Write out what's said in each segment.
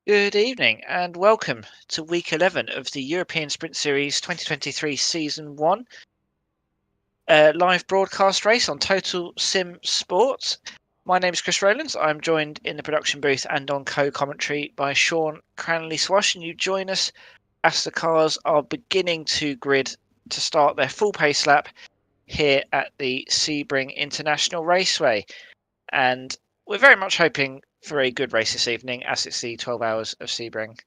Good evening and welcome to week 11 of the European Sprint Series 2023 Season 1 live broadcast race on Total Sim Sports. My name is Chris Rowlands. I'm joined in the production booth and on co-commentary by Sean Cranley-Swash, and you join us as the cars are beginning to grid to start their full pace lap here at the Sebring International Raceway. And we're very much hoping for a good race this evening, as it's the 12 hours of Sebring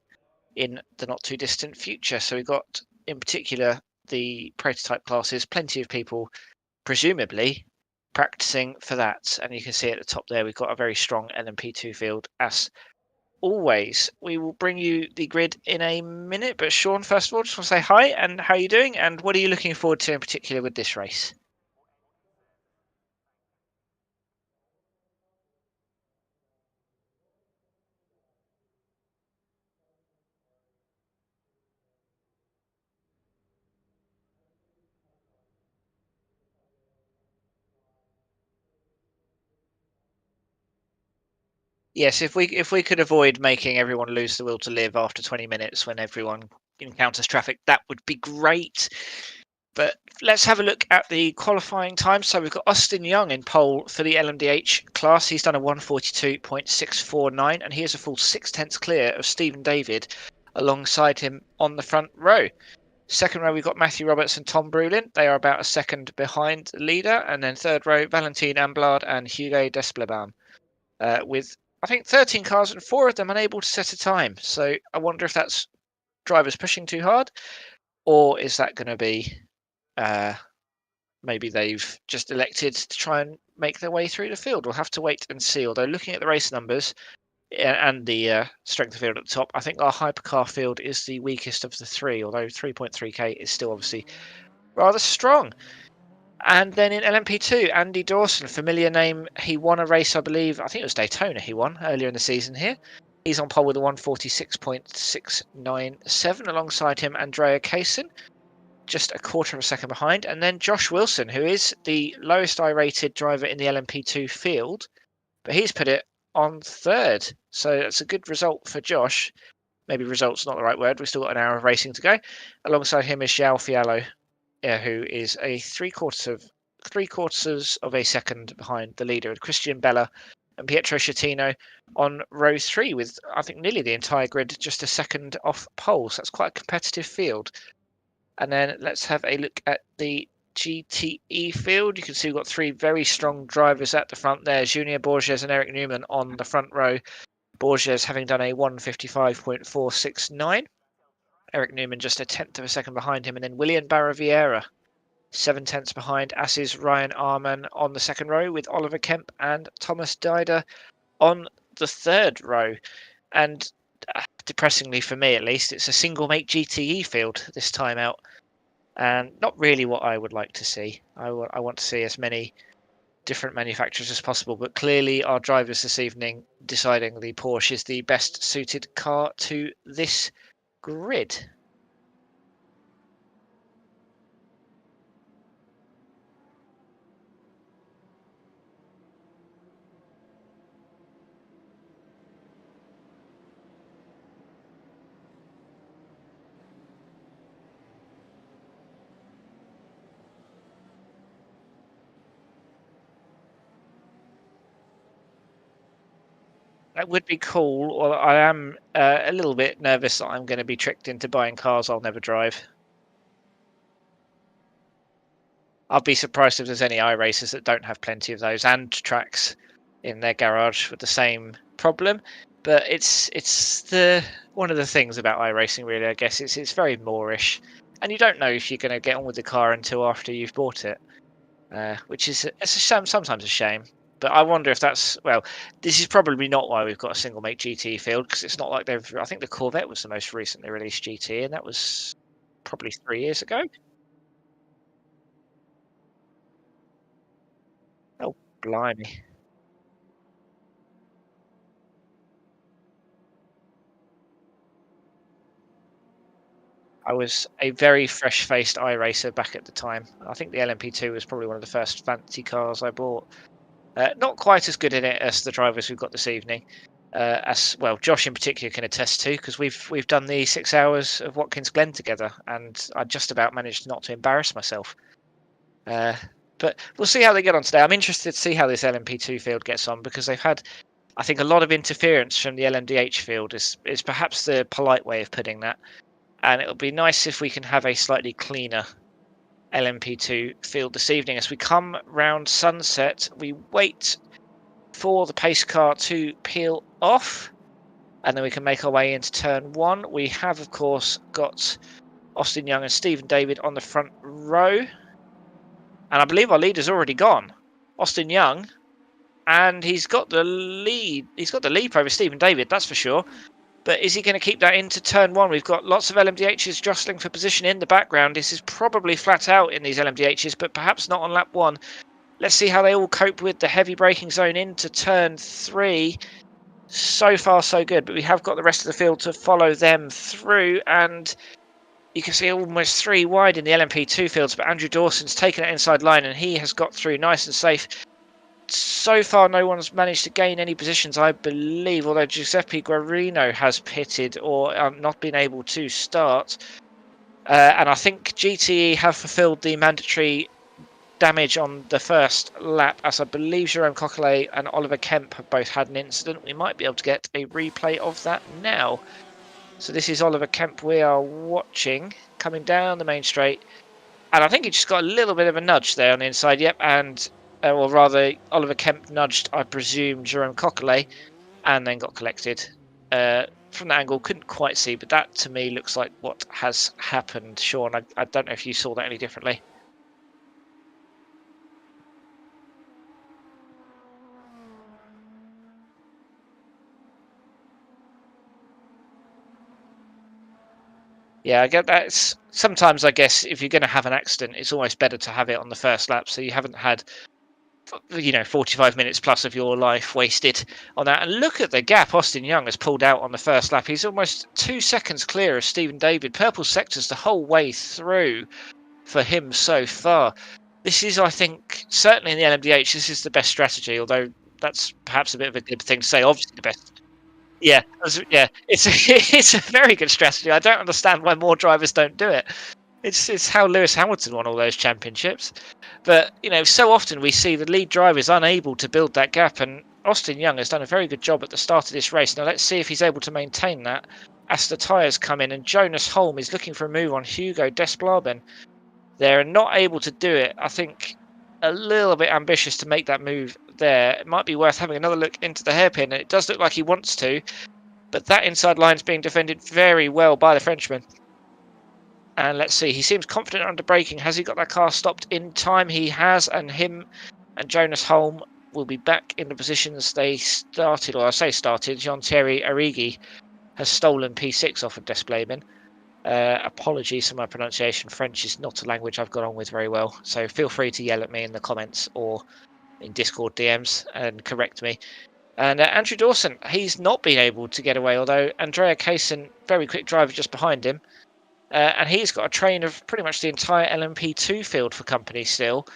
in the not too distant future. So we've got, in particular, the prototype classes, plenty of people, presumably, practicing for that. And you can see at the top there, we've got a very strong LMP2 field, as always. We will bring you the grid in a minute. But Sean, first of all, just want to say hi and how are you doing? And what are you looking forward to in particular with this race? Yes, if we could avoid making everyone lose the will to live after 20 minutes when everyone encounters traffic, that would be great. But let's have a look at the qualifying time. So we've got Austin Young in pole for the LMDh class. He's done a 1:42.649, and he is a full 6 tenths clear of Stephen David alongside him on the front row. Second row, we've got Matthew Roberts and Tom Brulin. They are about a second behind the leader. And then third row, Valentin Amblard and Hugo Desplebaum, with, I think, 13 cars and 4 of them unable to set a time. So I wonder if that's drivers pushing too hard, or is that going to be uh, maybe they've just elected to try and make their way through the field. We'll have to wait and see. Although looking at the race numbers and the strength of field at the top, I think our hypercar field is the weakest of the three, although 3.3k is still obviously rather strong. And then in LMP2, Andy Dawson, familiar name. He won a race, I believe. I think it was Daytona he won earlier in the season here. He's on pole with a 1:46.697. Alongside him, Andrea Kaysen, just a quarter of a second behind. And then Josh Wilson, who is the lowest I-rated driver in the LMP2 field, but he's put it on third. So that's a good result for Josh. Maybe result's not the right word. We've still got an hour of racing to go. Alongside him is João Fiallo, who is a three quarters of a second behind the leader, Christian Bella and Pietro Schettino on row 3, with I think nearly the entire grid just a second off pole. So that's quite a competitive field. And then let's have a look at the GTE field. You can see we've got 3 very strong drivers at the front there. Junior Borges and Eric Newman on the front row. Borges having done a 1:55.469. Eric Newman just a tenth of a second behind him. And then William Barra-Vieira, 7 tenths behind, as is Ryan Arman on the second row, with Oliver Kemp and Thomas Dider on the third row. And depressingly for me at least, it's a single make GTE field this time out. And not really what I would like to see. I want to see as many different manufacturers as possible, but clearly our drivers this evening deciding the Porsche is the best suited car to this grid. That would be cool. Well, I am a little bit nervous that I'm going to be tricked into buying cars I'll never drive. I'll be surprised if there's any iRacers that don't have plenty of those and tracks in their garage with the same problem. But it's the one of the things about iRacing, really. I guess it's very Moorish, and you don't know if you're going to get on with the car until after you've bought it, which is sometimes a shame. But I wonder if that's, well, this is probably not why we've got a single make GT field, because it's not like they've. I think the Corvette was the most recently released GT, and that was probably 3 years ago. Oh, blimey. I was a very fresh-faced iRacer back at the time. I think the LMP2 was probably one of the first fancy cars I bought. Not quite as good in it as the drivers we've got this evening. as well, Josh in particular can attest to, because we've done the 6 hours of Watkins Glen together, and I just about managed not to embarrass myself. But we'll see how they get on today. I'm interested to see how this LMP2 field gets on, because they've had, I think, a lot of interference from the LMDh field is perhaps the polite way of putting that. And it'll be nice if we can have a slightly cleaner LMP2 field this evening. As we come round sunset, we wait for the pace car to peel off, and then we can make our way into turn 1. We have, of course, got Austin Young and Stephen David on the front row. And I believe our leader's already gone. Austin Young. And he's got the lead. He's got the leap over Stephen David, that's for sure. But is he going to keep that into turn 1? We've got lots of LMDHs jostling for position in the background. This is probably flat out in these LMDHs, but perhaps not on lap 1. Let's see how they all cope with the heavy braking zone into turn 3. So far, so good. But we have got the rest of the field to follow them through. And you can see almost 3 wide in the LMP2 fields. But Andrew Dawson's taken that inside line, and he has got through nice and safe. So far, no one's managed to gain any positions, I believe, although Giuseppe Guarino has pitted or not been able to start. And I think GTE have fulfilled the mandatory damage on the first lap, as I believe Jerome Coquelet and Oliver Kemp have both had an incident. We might be able to get a replay of that now. So this is Oliver Kemp we are watching, coming down the main straight. And I think he just got a little bit of a nudge there on the inside, yep, and... or rather, Oliver Kemp nudged, I presume, Jerome Coquelet, and then got collected. From that angle, couldn't quite see, but that to me looks like what has happened. Sean, I don't know if you saw that any differently. Yeah, I get that. Sometimes, I guess, if you're going to have an accident, it's almost better to have it on the first lap, so you haven't had 45 minutes plus of your life wasted on that. And look at the gap Austin Young has pulled out on the first lap. He's almost 2 seconds clear of Stephen David. Purple sectors the whole way through for him so far. This is, I think, certainly in the LMDh, this is the best strategy, although that's perhaps a bit of a good thing to say. Obviously the best. Yeah, it's a very good strategy. I don't understand why more drivers don't do it. It's how Lewis Hamilton won all those championships. But, so often we see the lead drivers unable to build that gap, and Austin Young has done a very good job at the start of this race. Now let's see if he's able to maintain that as the tyres come in, and Jonas Holm is looking for a move on Hugo Desplarben. They're not able to do it. I think a little bit ambitious to make that move there. It might be worth having another look into the hairpin, and it does look like he wants to, but that inside line is being defended very well by the Frenchman. And let's see, he seems confident under braking. Has he got that car stopped in time? He has, and him and Jonas Holm will be back in the positions they started, or I say started. Jean-Thierry Arrigui has stolen P6 off of Desplarben. Apologies for my pronunciation. French is not a language I've got on with very well, so feel free to yell at me in the comments or in Discord DMs and correct me. And Andrew Dawson, he's not been able to get away, although Andrea Kaysen, very quick driver just behind him. And he's got a train of pretty much the entire LMP2 field for company still.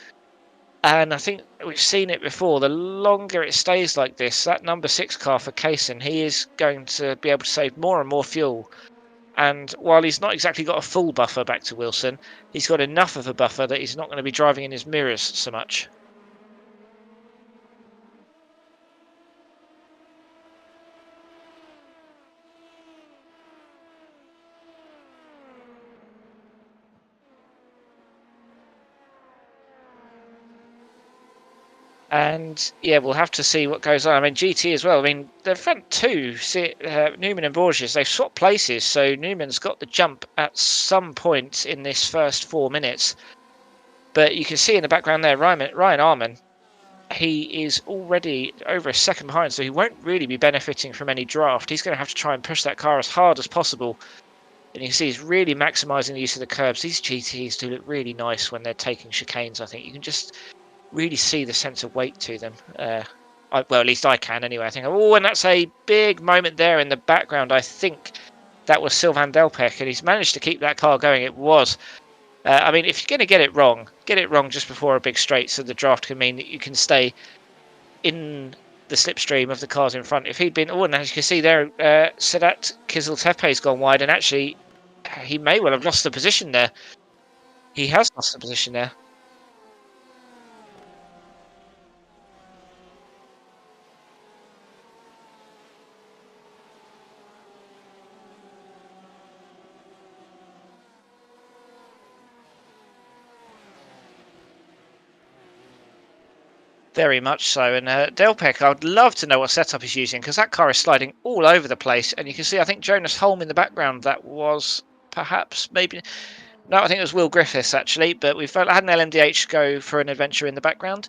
And I think we've seen it before. The longer it stays like this, that number 6 car for Kaysen, he is going to be able to save more and more fuel. And while he's not exactly got a full buffer back to Wilson, he's got enough of a buffer that he's not going to be driving in his mirrors so much. And yeah, we'll have to see what goes on. I mean, GT as well. I mean, the front two, Newman and Borges, they've swapped places. So Newman's got the jump at some point in this first 4 minutes. But you can see in the background there, Ryan Arman, he is already over a second behind. So he won't really be benefiting from any draft. He's going to have to try and push that car as hard as possible. And you can see he's really maximising the use of the curbs. These GTs do look really nice when they're taking chicanes, I think. You can just really see the sense of weight to them. Well, at least I can anyway. I think, oh, and that's a big moment there in the background. I think that was Sylvain Delpech, and he's managed to keep that car going. It was. I mean, if you're going to get it wrong just before a big straight, so the draft can mean that you can stay in the slipstream of the cars in front. If he'd been, oh, and as you can see there, Sedat Kiziltepe's gone wide, and actually he may well have lost the position there. He has lost the position there. Very much so. And Delpech, I'd love to know what setup he's using, because that car is sliding all over the place. And you can see, I think Jonas Holm in the background, that was perhaps maybe... No, I think it was Will Griffiths, actually. But we've had an LMDh go for an adventure in the background.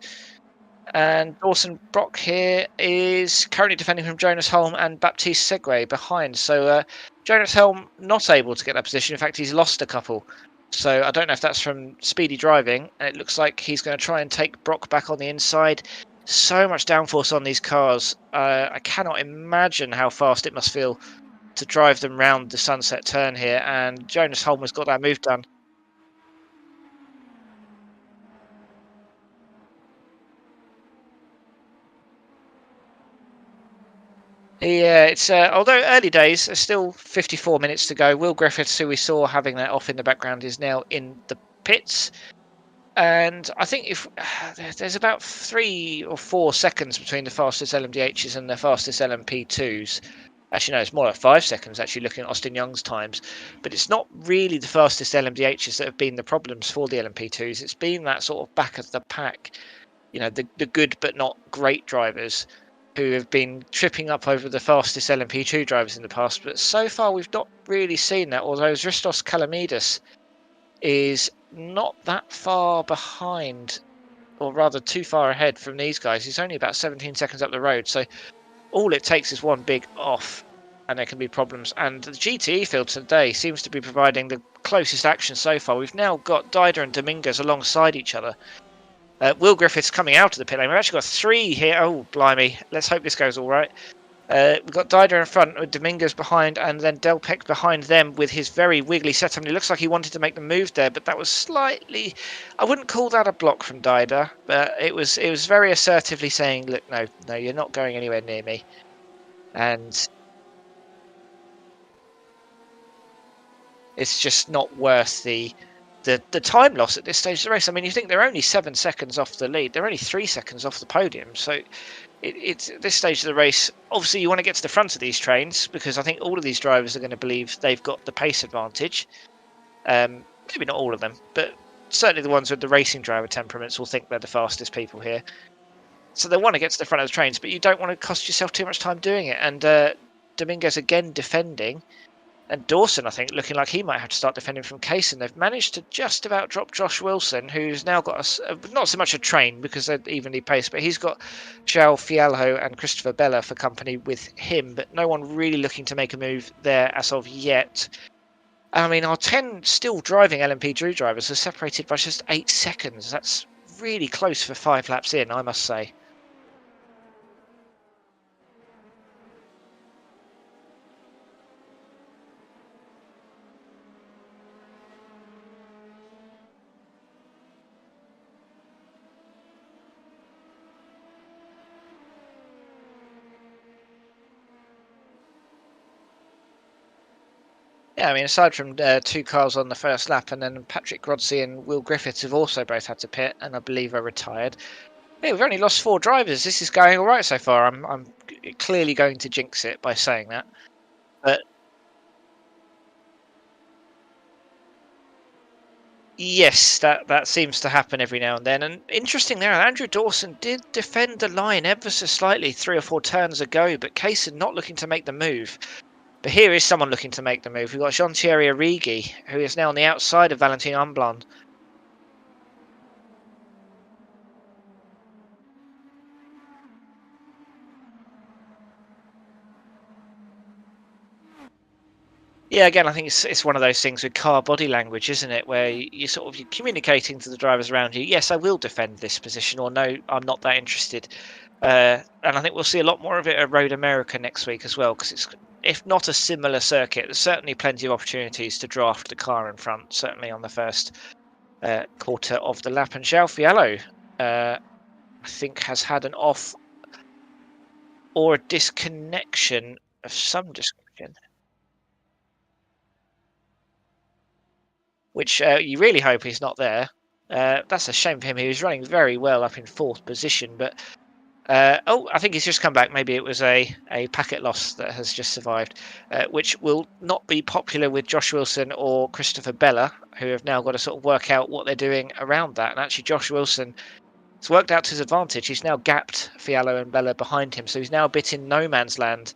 And Dawson Brock here is currently defending from Jonas Holm and Baptiste Segway behind. So Jonas Holm not able to get that position. In fact, he's lost a couple. So I don't know if that's from speedy driving. And it looks like he's going to try and take Brock back on the inside. So much downforce on these cars. I cannot imagine how fast it must feel to drive them round the sunset turn here. And Jonas Holm has got that move done. Yeah, it's although early days, there's still 54 minutes to go. Will Griffiths, who we saw having that off in the background, is now in the pits. And I think if there's about 3 or 4 seconds between the fastest LMDHs and the fastest LMP2s. Actually, no, it's more like 5 seconds, actually, looking at Austin Young's times. But it's not really the fastest LMDHs that have been the problems for the LMP2s. It's been that sort of back of the pack, the good but not great drivers who have been tripping up over the fastest LMP2 drivers in the past. But so far, we've not really seen that, although Zristos Kalamidis is not that far behind, or rather too far ahead from these guys. He's only about 17 seconds up the road, so all it takes is one big off and there can be problems. And the GTE field today seems to be providing the closest action so far. We've now got Dider and Dominguez alongside each other. Will Griffiths coming out of the pit lane. We've actually got 3 here. Oh, blimey. Let's hope this goes all right. We've got Dider in front with Dominguez behind, and then Delpech behind them with his very wiggly setup. It looks like he wanted to make the move there, but that was slightly... I wouldn't call that a block from Dider, but it was very assertively saying, look, no, you're not going anywhere near me. And it's just not worth the time loss at this stage of the race. I mean, you think they're only 7 seconds off the lead. They're only 3 seconds off the podium. So it's at this stage of the race, obviously you want to get to the front of these trains, because I think all of these drivers are going to believe they've got the pace advantage. Maybe not all of them, but certainly the ones with the racing driver temperaments will think they're the fastest people here. So they want to get to the front of the trains, but you don't want to cost yourself too much time doing it. And Dominguez again defending. And Dawson, I think, looking like he might have to start defending from Kaysen. They've managed to just about drop Josh Wilson, who's now got not so much a train because they're evenly paced, but he's got João Fialho and Christopher Bella for company with him. But no one really looking to make a move there as of yet. I mean, our 10 still driving LMP2 drivers are separated by just 8 seconds. That's really close for 5 laps in, I must say. Yeah, I mean, aside from 2 cars on the first lap, and then Patrick Grodsey and Will Griffiths have also both had to pit, and I believe are retired. Yeah, we've only lost 4 drivers. This is going all right so far. I'm clearly going to jinx it by saying that, but yes, that seems to happen every now and then. And interesting there, Andrew Dawson did defend the line ever so slightly 3 or 4 turns ago, but Kaysen not looking to make the move. But here is someone looking to make the move. We've got Jean-Thierry Arrigui, who is now on the outside of Valentin Umblon. Yeah, again, I think it's one of those things with car body language, isn't it? Where you're communicating to the drivers around you. Yes, I will defend this position, or no, I'm not that interested. And I think we'll see a lot more of it at Road America next week as well, because it's, if not a similar circuit, there's certainly plenty of opportunities to draft the car in front. Certainly on the first quarter of the lap. And João Fialho, I think, has had an off. or a disconnection of some description, which you really hope he's not there. That's a shame for him. He was running very well up in 4th position, but oh, I think he's just come back. Maybe it was a packet loss that has just survived, which will not be popular with Josh Wilson or Christopher Bella, who have now got to sort of work out what they're doing around that. And actually, Josh Wilson, it's worked out to his advantage. He's now gapped Fiallo and Bella behind him, so he's now a bit in no man's land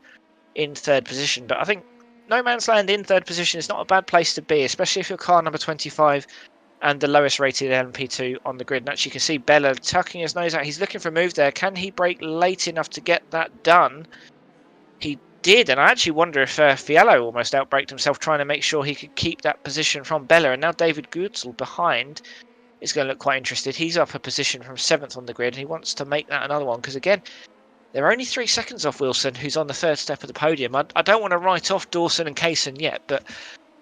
in 3rd position. But I think no man's land in 3rd position is not a bad place to be, especially if you're car number 25 and the lowest rated LMP2 on the grid. And actually you can see Bella tucking his nose out. He's looking for a move there. Can he brake late enough to get that done? He did, and I actually wonder if Fiallo almost outbraked himself trying to make sure he could keep that position from Bella. And now David Gutzel behind is going to look quite interested. He's up a position from 7th on the grid, and he wants to make that another one, because again, they're only 3 seconds off Wilson, who's on the 3rd step of the podium. I don't want to write off Dawson and Kaysen yet, but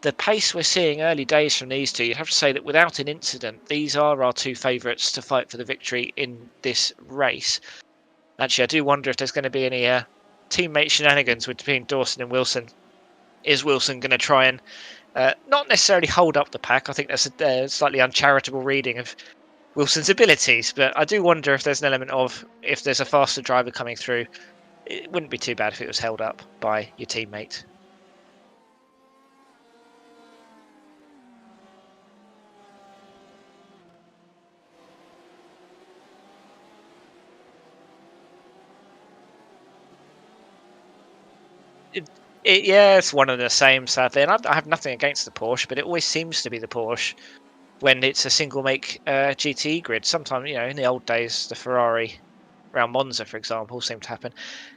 the pace we're seeing early days from these two, you'd have to say that without an incident, these are our 2 favourites to fight for the victory in this race. Actually, I do wonder if there's going to be any teammate shenanigans between Dawson and Wilson. Is Wilson going to try and not necessarily hold up the pack? I think that's a slightly uncharitable reading of Wilson's abilities, but I do wonder if there's an element of, if there's a faster driver coming through, it wouldn't be too bad if it was held up by your teammate. Yeah, it's one and the same, sadly. And I have nothing against the Porsche, but it always seems to be the Porsche when it's a single make GTE grid. Sometimes, you know, in the old days, the Ferrari around Monza, for example, seemed to happen.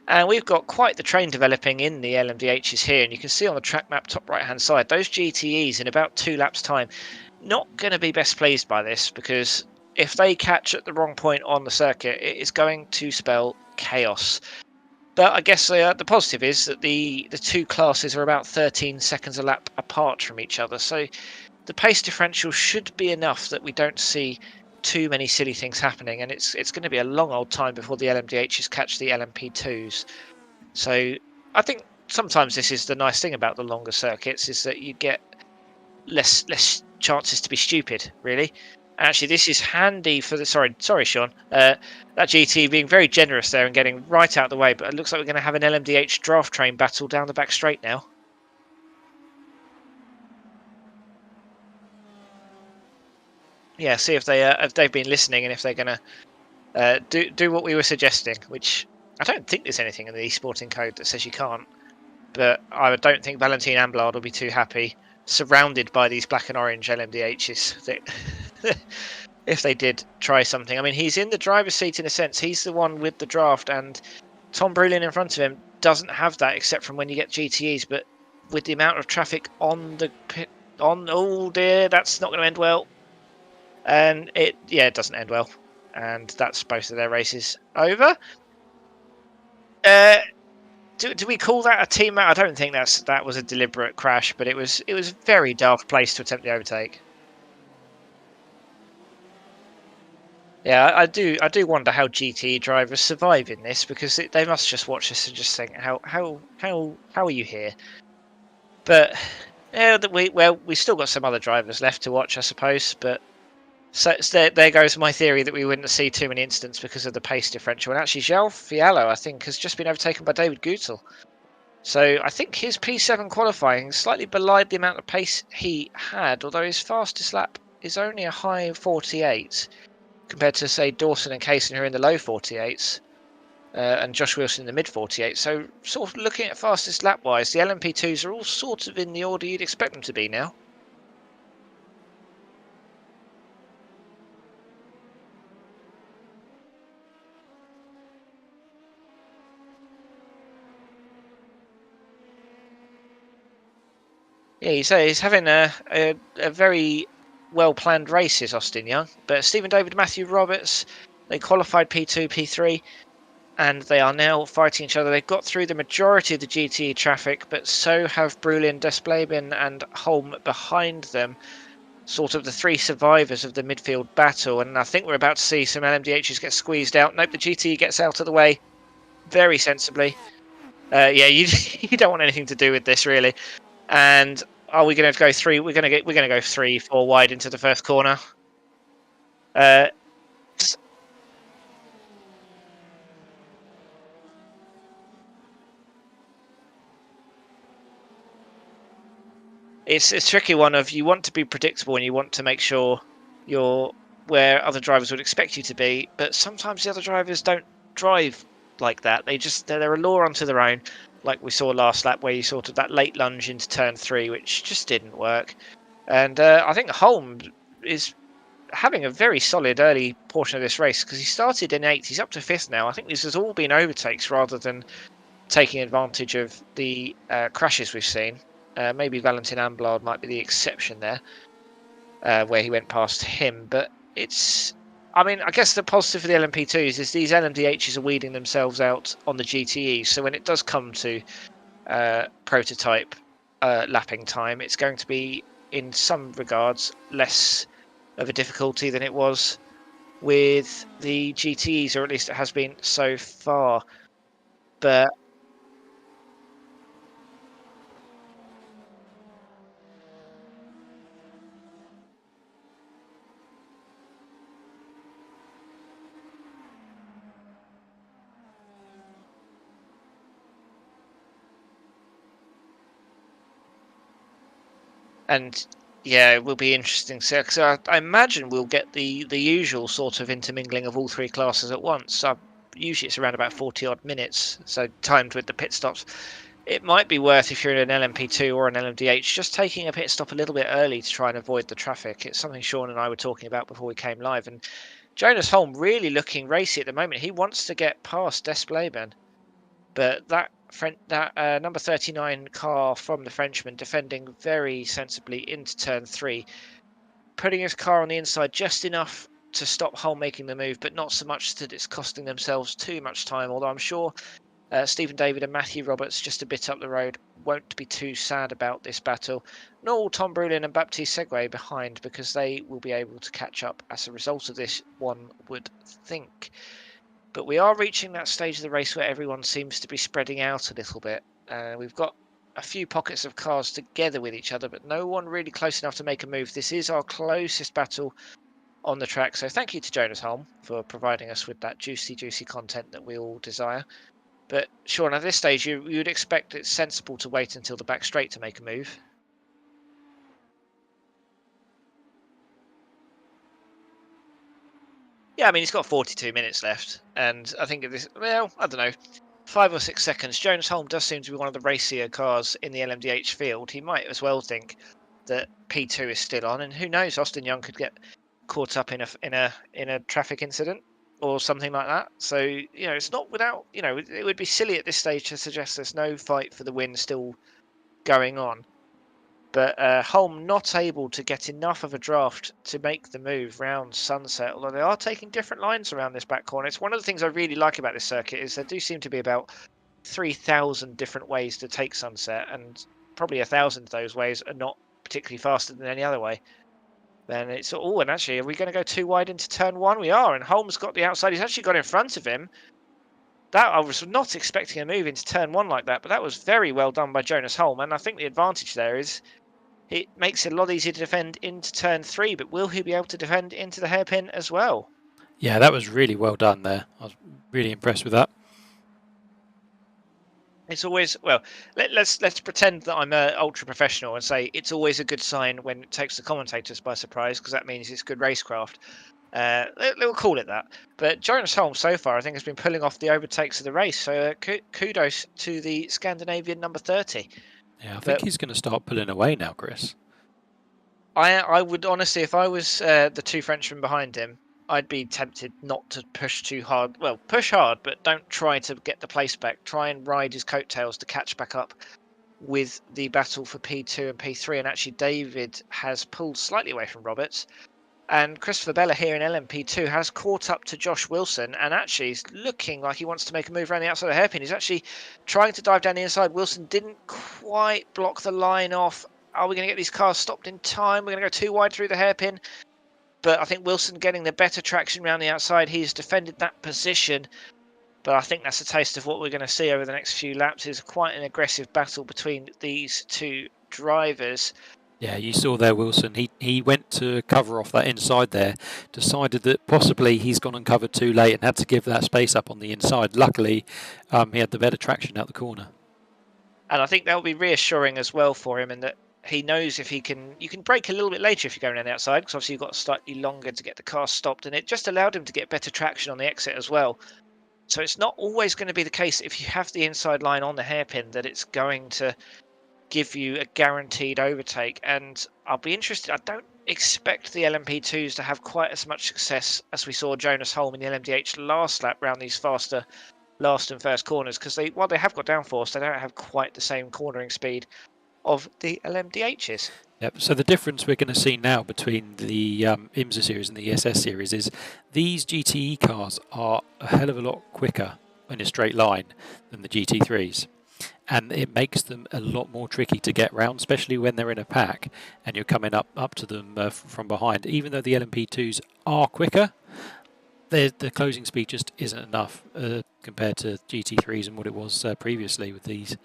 And we've got quite the train developing in the LMDHs here. And you can see on the track map, top right-hand side, those GTEs in about 2 laps' time, not going to be best pleased by this, because if they catch at the wrong point on the circuit, it is going to spell chaos. But I guess the positive is that the 2 classes are about 13 seconds a lap apart from each other. So the pace differential should be enough that we don't see too many silly things happening. And it's going to be a long old time before the LMDHs catch the LMP2s. So I think sometimes this is the nice thing about the longer circuits, is that you get less chances to be stupid, really. Actually, this is handy for the... Sorry, Sean. That GT being very generous there and getting right out of the way, but it looks like we're going to have an LMDH draft train battle down the back straight now. Yeah, see if they've been listening and if they're going to do what we were suggesting, which I don't think there's anything in the esporting code that says you can't. But I don't think Valentin Amblard will be too happy surrounded by these black and orange LMDHs. If they did try something. I mean, he's in the driver's seat in a sense. He's the one with the draft, and Tom Brulin in front of him doesn't have that, except from when you get GTEs. But with the amount of traffic on the pit, oh dear, that's not going to end well. And it doesn't end well. And that's both of their races over. Do we call that a team out? I don't think that was a deliberate crash, but it was very daft place to attempt the overtake. Yeah, I do wonder how GTE drivers survive in this, because they must just watch this and just think, how are you here? But yeah, we still got some other drivers left to watch, I suppose. But so there goes my theory that we wouldn't see too many incidents because of the pace differential. And actually, João Fiallo, I think, has just been overtaken by David Gutzel. So I think his P7 qualifying slightly belied the amount of pace he had, although his fastest lap is only a high 48 compared to, say, Dawson and Kaysen, who are in the low 48s, and Josh Wilson in the mid 48s. So sort of looking at fastest lap wise, the LMP2s are all sort of in the order you'd expect them to be now. Yeah, he's having a very well-planned race, is Austin Young. But Stephen David, Matthew Roberts, they qualified P2, P3, and they are now fighting each other. They've got through the majority of the GTE traffic, but so have Brulin, Desplabin and Holm behind them. Sort of the 3 survivors of the midfield battle. And I think we're about to see some LMDHs get squeezed out. Nope, the GTE gets out of the way. very sensibly. Yeah, you you don't want anything to do with this really. And are we going to go three? We're going to go 3-4 wide into the first corner. Uh, it's a tricky one. Of you want to be predictable and you want to make sure you're where other drivers would expect you to be, but sometimes the other drivers don't drive like that. They're a law unto their own, like we saw last lap where you sort of that late lunge into turn 3, which just didn't work. And I think Holm is having a very solid early portion of this race because he started in 8th. He's up to 5th now. I think this has all been overtakes rather than taking advantage of the crashes we've seen. Maybe Valentin Amblard might be the exception there, where he went past him. But I mean, I guess the positive for the LMP2s is these LMDHs are weeding themselves out on the GTE. So when it does come to prototype lapping time, it's going to be, in some regards, less of a difficulty than it was with the GTEs, or at least it has been so far. But and yeah, it will be interesting. So I imagine we'll get the usual sort of intermingling of all three classes at once. Usually it's around about 40 odd minutes, so timed with the pit stops. It might be worth, if you're in an LMP2 or an LMDH, just taking a pit stop a little bit early to try and avoid the traffic. It's something Sean and I were talking about before we came live. And Jonas Holm really looking racy at the moment. He wants to get past Despleben, but that number 39 car from the Frenchman defending very sensibly into turn 3, putting his car on the inside just enough to stop Holm making the move, but not so much that it's costing themselves too much time, although I'm sure Stephen David and Matthew Roberts, just a bit up the road, won't be too sad about this battle. Nor will Tom Brulin and Baptiste Segway behind, because they will be able to catch up as a result of this, one would think. But we are reaching that stage of the race where everyone seems to be spreading out a little bit. We've got a few pockets of cars together with each other, but no one really close enough to make a move. This is our closest battle on the track. So thank you to Jonas Holm for providing us with that juicy content that we all desire. But Sean, at this stage, you would expect it's sensible to wait until the back straight to make a move. Yeah, I mean, he's got 42 minutes left, and I think this, well, I don't know, 5 or 6 seconds. Jonas Holm does seem to be one of the racier cars in the LMDH field. He might as well think that P2 is still on, and who knows, Austin Young could get caught up in a traffic incident or something like that. So, you know, it's not without, you know, it would be silly at this stage to suggest there's no fight for the win still going on. But Holm not able to get enough of a draft to make the move round Sunset, although they are taking different lines around this back corner. It's one of the things I really like about this circuit is there do seem to be about 3,000 different ways to take Sunset, and probably 1,000 of those ways are not particularly faster than any other way. Then it's, oh, and actually, are we going to go too wide into turn 1? We are, and Holm's got the outside. He's actually got in front of him. That, I was not expecting a move into turn 1 like that, but that was very well done by Jonas Holm, and I think the advantage there is it makes it a lot easier to defend into turn 3, but will he be able to defend into the hairpin as well? Yeah, that was really well done there. I was really impressed with that. It's always, well, let's pretend that I'm an ultra professional and say it's always a good sign when it takes the commentators by surprise, because that means it's good racecraft. We'll call it that. But Jonas Holm so far, I think, has been pulling off the overtakes of the race. So kudos to the Scandinavian number 30. Yeah, I think he's going to start pulling away now, Chris. I would honestly, if I was the two Frenchmen behind him, I'd be tempted not to push too hard. Well, push hard, but don't try to get the place back. Try and ride his coattails to catch back up with the battle for P2 and P3. And actually, David has pulled slightly away from Roberts. And Christopher Bella here in LMP2 has caught up to Josh Wilson, and actually is looking like he wants to make a move around the outside of the hairpin. He's actually trying to dive down the inside. Wilson didn't quite block the line off. Are we going to get these cars stopped in time? We're going to go too wide through the hairpin. But I think Wilson getting the better traction around the outside. He's defended that position. But I think that's a taste of what we're going to see over the next few laps, is quite an aggressive battle between these two drivers. Yeah, you saw there, Wilson. He went to cover off that inside there, decided that possibly he's gone and covered too late and had to give that space up on the inside. Luckily, he had the better traction out the corner. And I think that will be reassuring as well for him, in that he knows if he can, you can brake a little bit later if you're going around the outside, because obviously you've got slightly longer to get the car stopped, and it just allowed him to get better traction on the exit as well. So it's not always going to be the case if you have the inside line on the hairpin that it's going to give you a guaranteed overtake. And I'll be interested. I don't expect the LMP2s to have quite as much success as we saw Jonas Holm in the LMDh last lap around these faster last and first corners, because while they have got downforce, they don't have quite the same cornering speed of the LMDHs. Yep. So the difference we're going to see now between the IMSA series and the ESS series is these GTE cars are a hell of a lot quicker in a straight line than the GT3s. And it makes them a lot more tricky to get round, especially when they're in a pack and you're coming up to them from behind. Even though the LMP2s are quicker, the closing speed just isn't enough compared to GT3s and what it was previously with these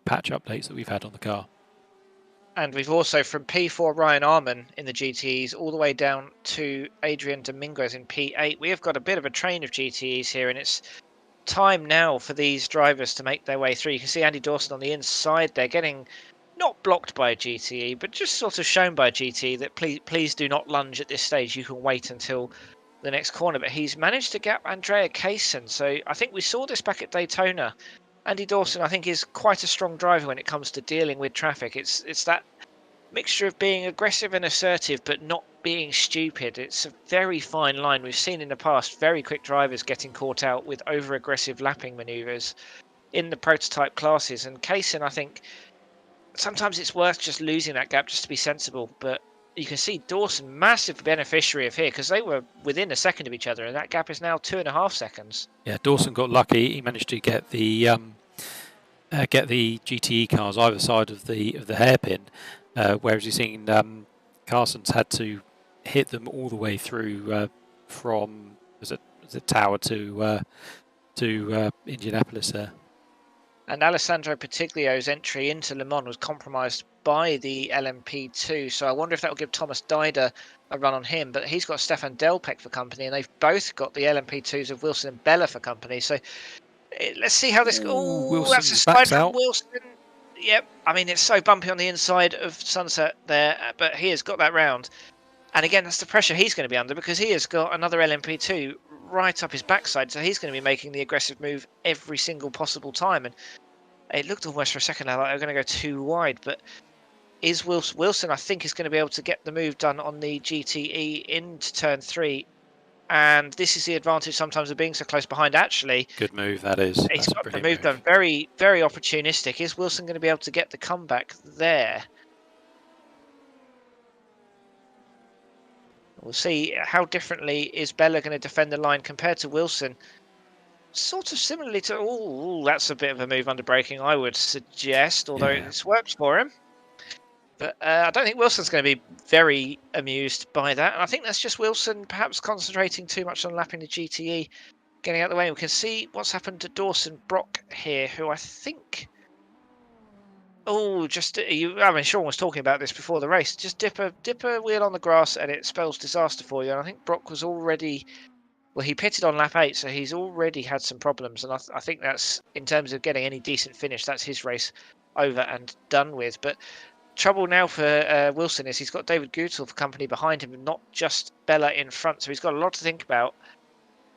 patch updates that we've had on the car. And we've also, from P4 Ryan Arman in the GTEs all the way down to Adrian Dominguez in P8, we have got a bit of a train of GTEs here, and it's time now for these drivers to make their way through. You can see Andy Dawson on the inside there, getting not blocked by a GTE, but just sort of shown by a GTE that please do not lunge at this stage. You can wait until the next corner. But he's managed to gap Andrea Kaysen. So I think we saw this back at Daytona. Andy Dawson, I think, is quite a strong driver when it comes to dealing with traffic. It's that mixture of being aggressive and assertive, but not being stupid. It's a very fine line. We've seen in the past very quick drivers getting caught out with over-aggressive lapping manoeuvres in the prototype classes. And Kaysen, I think, sometimes it's worth just losing that gap just to be sensible. But you can see Dawson, massive beneficiary of here, because they were within a second of each other, and that gap is now 2.5 seconds. Yeah, Dawson got lucky. He managed to get the GTE cars either side of the hairpin, whereas you've seen Carson's had to hit them all the way through from was it Tower to Indianapolis there. And Alessandro Patiglio's entry into Le Mans was compromised by the LMP2, so I wonder if that will give Thomas Dider a run on him. But he's got Stefan Delpech for company, and they've both got the LMP2s of Wilson and Bella for company. So let's see how this. Oh, that's a slide from Wilson. Yep, I mean, it's so bumpy on the inside of Sunset there, but he has got that round. And again, that's the pressure he's going to be under, because he has got another LMP2 right up his backside, so he's going to be making the aggressive move every single possible time. And it looked almost for a second like they were going to go too wide, but is Wilson, I think, is going to be able to get the move done on the GTE into turn 3. And this is the advantage sometimes of being so close behind, actually. Good move, that is. He's got the move done. Very, very opportunistic. Is Wilson going to be able to get the comeback there? We'll see how differently is Bella going to defend the line compared to Wilson. Sort of similarly to... Oh, that's a bit of a move under braking, I would suggest, although it's worked for him. But I don't think Wilson's going to be very amused by that. And I think that's just Wilson perhaps concentrating too much on lapping the GTE, getting out of the way. We can see what's happened to Dawson Brock here, who I think... Oh, I mean, Sean was talking about this before the race. Just dip a wheel on the grass and it spells disaster for you. And I think Brock was already... Well, he pitted on lap 8, so he's already had some problems. And I think that's, in terms of getting any decent finish, that's his race over and done with. But trouble now for Wilson is he's got David Gutel for company behind him, and not just Bella in front. So he's got a lot to think about.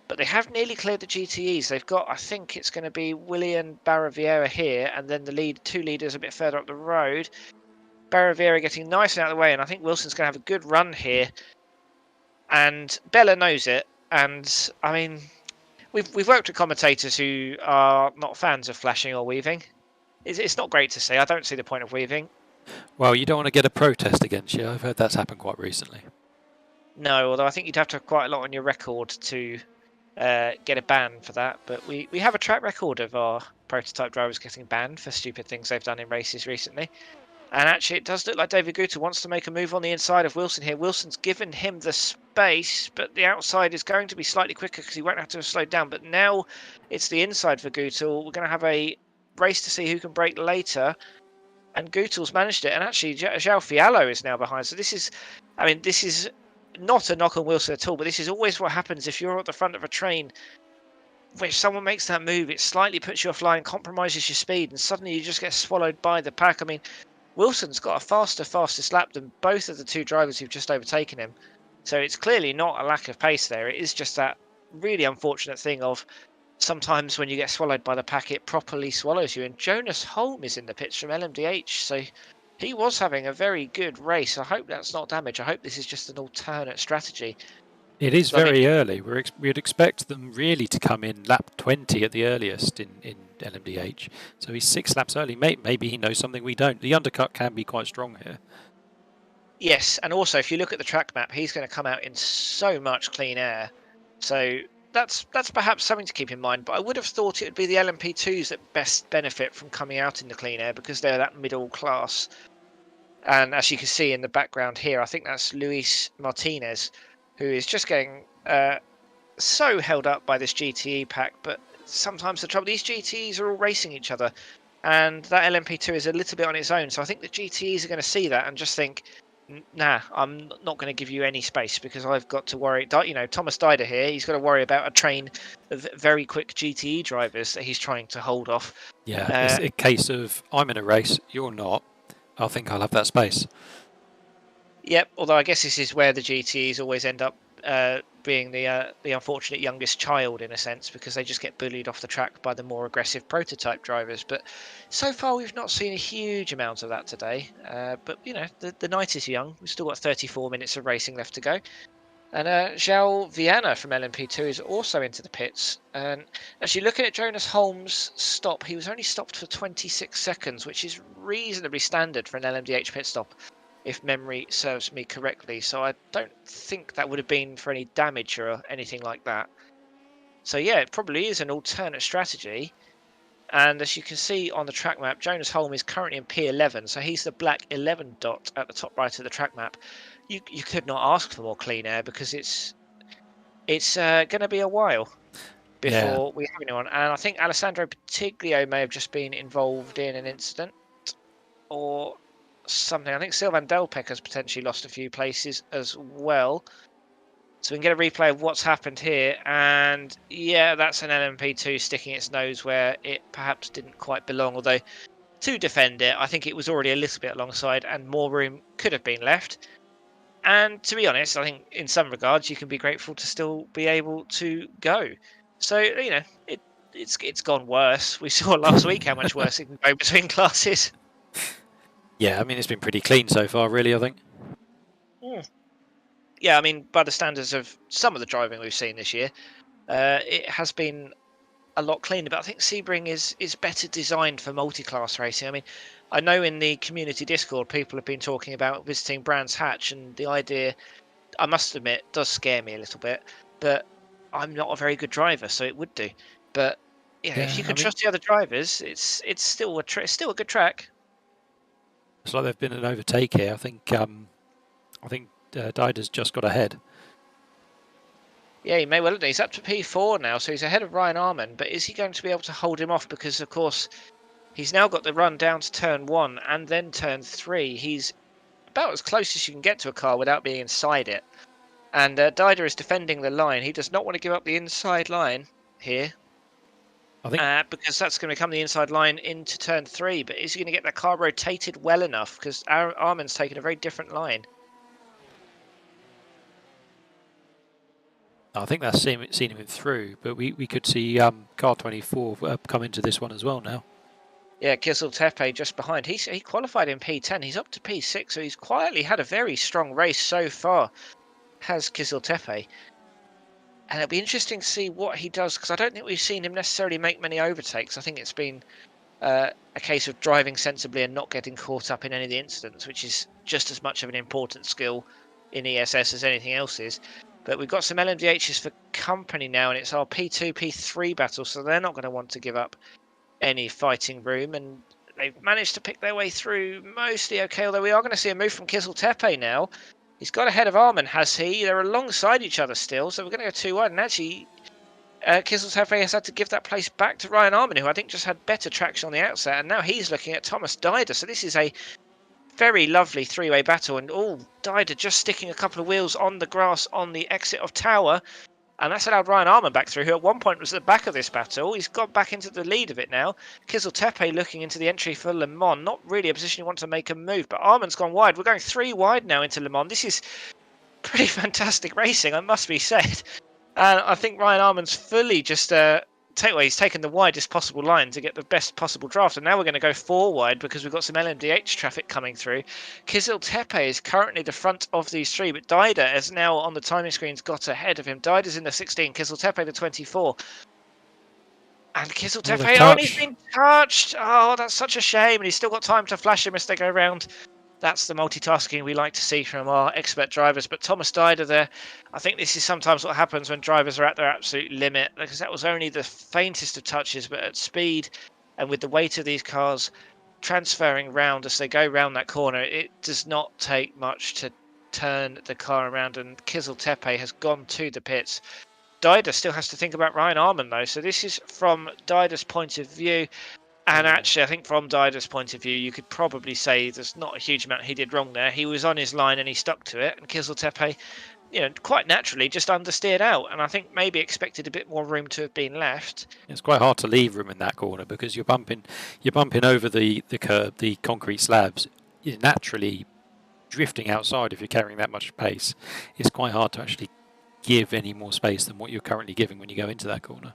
But they have nearly cleared the GTEs. They've got, I think it's going to be Willian Barra-Vieira here, and then the two leaders a bit further up the road. Barra-Vieira getting nice and out of the way, and I think Wilson's going to have a good run here. And Bella knows it. And I mean, we've worked with commentators who are not fans of flashing or weaving. It's not great to see. I don't see the point of weaving. Well, you don't want to get a protest against you. I've heard that's happened quite recently. No, although I think you'd have to have quite a lot on your record to get a ban for that. But we have a track record of our prototype drivers getting banned for stupid things they've done in races recently. And actually, it does look like David Guter wants to make a move on the inside of Wilson here. Wilson's given him the space, but the outside is going to be slightly quicker because he won't have to slow down. But now it's the inside for Guter. We're going to have a race to see who can brake later. And Gutel's managed it. And actually, João Fiallo is now behind. So this is, I mean, this is not a knock on Wilson at all, but this is always what happens if you're at the front of a train. If someone makes that move, it slightly puts you offline, compromises your speed, and suddenly you just get swallowed by the pack. I mean, Wilson's got a fastest lap than both of the two drivers who've just overtaken him. So it's clearly not a lack of pace there. It is just that really unfortunate thing of sometimes when you get swallowed by the pack, it properly swallows you. And Jonas Holm is in the pits from LMDh. So he was having a very good race. I hope that's not damage. I hope this is just an alternate strategy. It is very early. We'd expect them really to come in lap 20 at the earliest in LMDh. So he's 6 laps early. Maybe he knows something we don't. The undercut can be quite strong here. Yes, and also if you look at the track map, he's going to come out in so much clean air. So that's perhaps something to keep in mind. But I would have thought it would be the LMP2s that best benefit from coming out in the clean air because they're that middle class. And as you can see in the background here, I think that's Luis Martinez, who is just getting so held up by this GTE pack. But sometimes the trouble, these GTEs are all racing each other. And that LMP2 is a little bit on its own. So I think the GTEs are going to see that and just think, nah, I'm not going to give you any space because I've got to worry. You know, Thomas Dider here, he's got to worry about a train of very quick GTE drivers that he's trying to hold off. Yeah, it's a case of I'm in a race, you're not. I think I'll have that space. Yep, although I guess this is where the GTEs always end up being the unfortunate youngest child in a sense because they just get bullied off the track by the more aggressive prototype drivers. But so far we've not seen a huge amount of that today. But you know, the night is young. We've still got 34 minutes of racing left to go. And João Viana from LMP2 is also into the pits. And actually looking at Jonas Holm's stop, he was only stopped for 26 seconds, which is reasonably standard for an LMDh pit stop, if memory serves me correctly. So I don't think that would have been for any damage or anything like that. So yeah, it probably is an alternate strategy. And as you can see on the track map, Jonas Holm is currently in P11, so he's the black 11 dot at the top right of the track map. You could not ask for more clean air because it's going to be a while before we have anyone. And I think Alessandro Patiglio may have just been involved in an incident or something. I think Sylvain Delpech has potentially lost a few places as well. So we can get a replay of what's happened here. And yeah, that's an LMP2 sticking its nose where it perhaps didn't quite belong. Although to defend it, I think it was already a little bit alongside and more room could have been left. And to be honest, I think in some regards you can be grateful to still be able to go. So, you know, it's gone worse. We saw last week how much worse it can go between classes. Yeah, I mean, it's been pretty clean so far, really, I think. Yeah, I mean, by the standards of some of the driving we've seen this year, it has been a lot cleaner. But I think Sebring is better designed for multi-class racing. I mean, I know in the community Discord, people have been talking about visiting Brands Hatch, and the idea, I must admit, does scare me a little bit. But I'm not a very good driver, so it would do. But yeah, if you can trust the other drivers, it's still a good track. It's like there's been an overtake here. I think Dider's just got ahead. Yeah, he may well have done. He's up to P4 now, so he's ahead of Ryan Arman. But is he going to be able to hold him off? Because, of course, he's now got the run down to turn 1 and then turn 3. He's about as close as you can get to a car without being inside it. And Dider is defending the line. He does not want to give up the inside line here. I think because that's going to become the inside line into turn 3. But is he going to get that car rotated well enough? Because Arman's taken a very different line. I think that's seen him through, but we could see car 24 come into this one as well now. Yeah, Kizil Tepe just behind. He qualified in P10. He's up to P6, so he's quietly had a very strong race so far, has Kizil Tepe. And it'll be interesting to see what he does, because I don't think we've seen him necessarily make many overtakes. I think it's been a case of driving sensibly and not getting caught up in any of the incidents, which is just as much of an important skill in ESS as anything else is. But we've got some LMDHs for company now, and it's our P2, P3 battle, so they're not going to want to give up any fighting room. And They've managed to pick their way through mostly okay, although we are going to see a move from Kizil Tepe now. He's got ahead of Arman, has he? They're alongside each other still, so we're going to go 2 wide. And actually, Kizil Tepe has had to give that place back to Ryan Arman, who I think just had better traction on the outset. And now he's looking at Thomas Dider. So this is a very lovely three-way battle. And Dider just sticking a couple of wheels on the grass on the exit of Tower. And that's allowed Ryan Arman back through, who at one point was at the back of this battle. He's got back into the lead of it now. Kizil Tepe looking into the entry for Le Mans. Not really a position you want to make a move, but Arman's gone wide. We're going 3 wide now into Le Mans. This is pretty fantastic racing, I must be said. And I think Ryan Arman's fully just he's taken the widest possible line to get the best possible draft. And now we're going to go 4 wide because we've got some LMDh traffic coming through. Kizil Tepe is currently the front of these 3, but Dider has now on the timing screens got ahead of him. Dider's in the 16, Kizil Tepe the 24. And Kizil Tepe only been touched. Oh, that's such a shame. And he's still got time to flash him as they go around. That's the multitasking we like to see from our expert drivers. But Thomas Dider there, I think this is sometimes what happens when drivers are at their absolute limit, because that was only the faintest of touches, but at speed and with the weight of these cars transferring round as they go round that corner, it does not take much to turn the car around. And Kizil Tepe has gone to the pits. Dider still has to think about Ryan Arman though, so this is from Dider's point of view. And actually, I think from Dider's point of view, you could probably say there's not a huge amount he did wrong there. He was on his line and he stuck to it. And Kizil Tepe, quite naturally just understeered out. And I think maybe expected a bit more room to have been left. It's quite hard to leave room in that corner because you're bumping over the curb, the concrete slabs. You're naturally drifting outside if you're carrying that much pace. It's quite hard to actually give any more space than what you're currently giving when you go into that corner.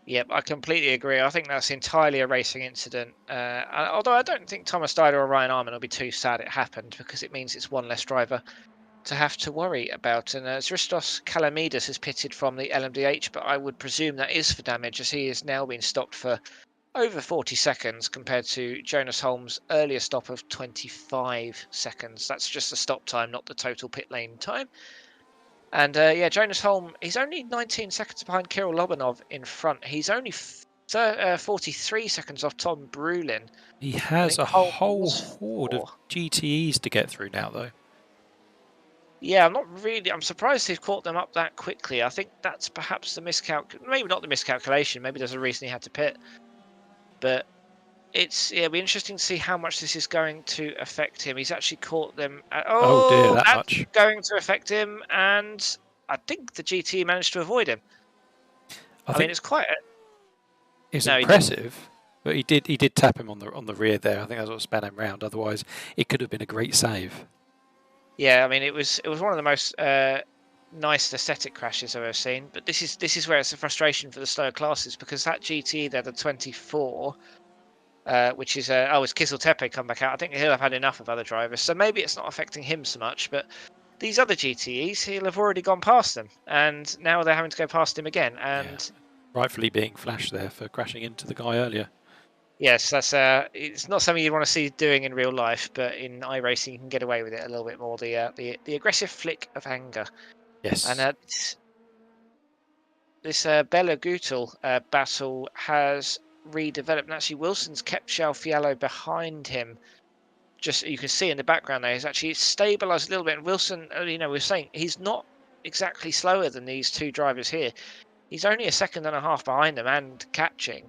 Yep, I completely agree. I think that's entirely a racing incident. Although I don't think Thomas Dider or Ryan Arman will be too sad it happened, because it means it's one less driver to have to worry about. And Zristos Kalamidas has pitted from the LMDh, but I would presume that is for damage, as he has now been stopped for over 40 seconds compared to Jonas Holm's earlier stop of 25 seconds. That's just the stop time, not the total pit lane time. And Jonas Holm, he's only 19 seconds behind Kirill Lobanov in front. He's only 43 seconds off Tom Brulin. He has a whole horde of GTEs to get through now, though. Yeah, I'm surprised they've caught them up that quickly. I think that's perhaps the maybe not the miscalculation. Maybe there's a reason he had to pit. But it'll be interesting to see how much this is going to affect him. He's actually caught them. Oh dear, that that's much. Going to affect him, and I think the GT managed to avoid him. I mean, it's quite. It's impressive, but he did tap him on the rear there. I think that's what spun him round. Otherwise, it could have been a great save. Yeah, I mean, it was one of the most nice aesthetic crashes I've ever seen. But this is where it's a frustration for the slower classes, because that GT there, the 24. Which is it's Kizil Tepe come back out. I think he'll have had enough of other drivers, so maybe it's not affecting him so much. But these other GTEs, he'll have already gone past them, and now they're having to go past him again. And rightfully being flashed there for crashing into the guy earlier. Yes, that's it's not something you want to see doing in real life, but in iRacing you can get away with it a little bit more. The aggressive flick of anger. Yes. And this Bella Gutel battle has redeveloped, and actually Wilson's kept João Fiallo behind him. Just you can see in the background there, he's actually stabilised a little bit. And Wilson, we're saying he's not exactly slower than these two drivers here. He's only a second and a half behind them and catching.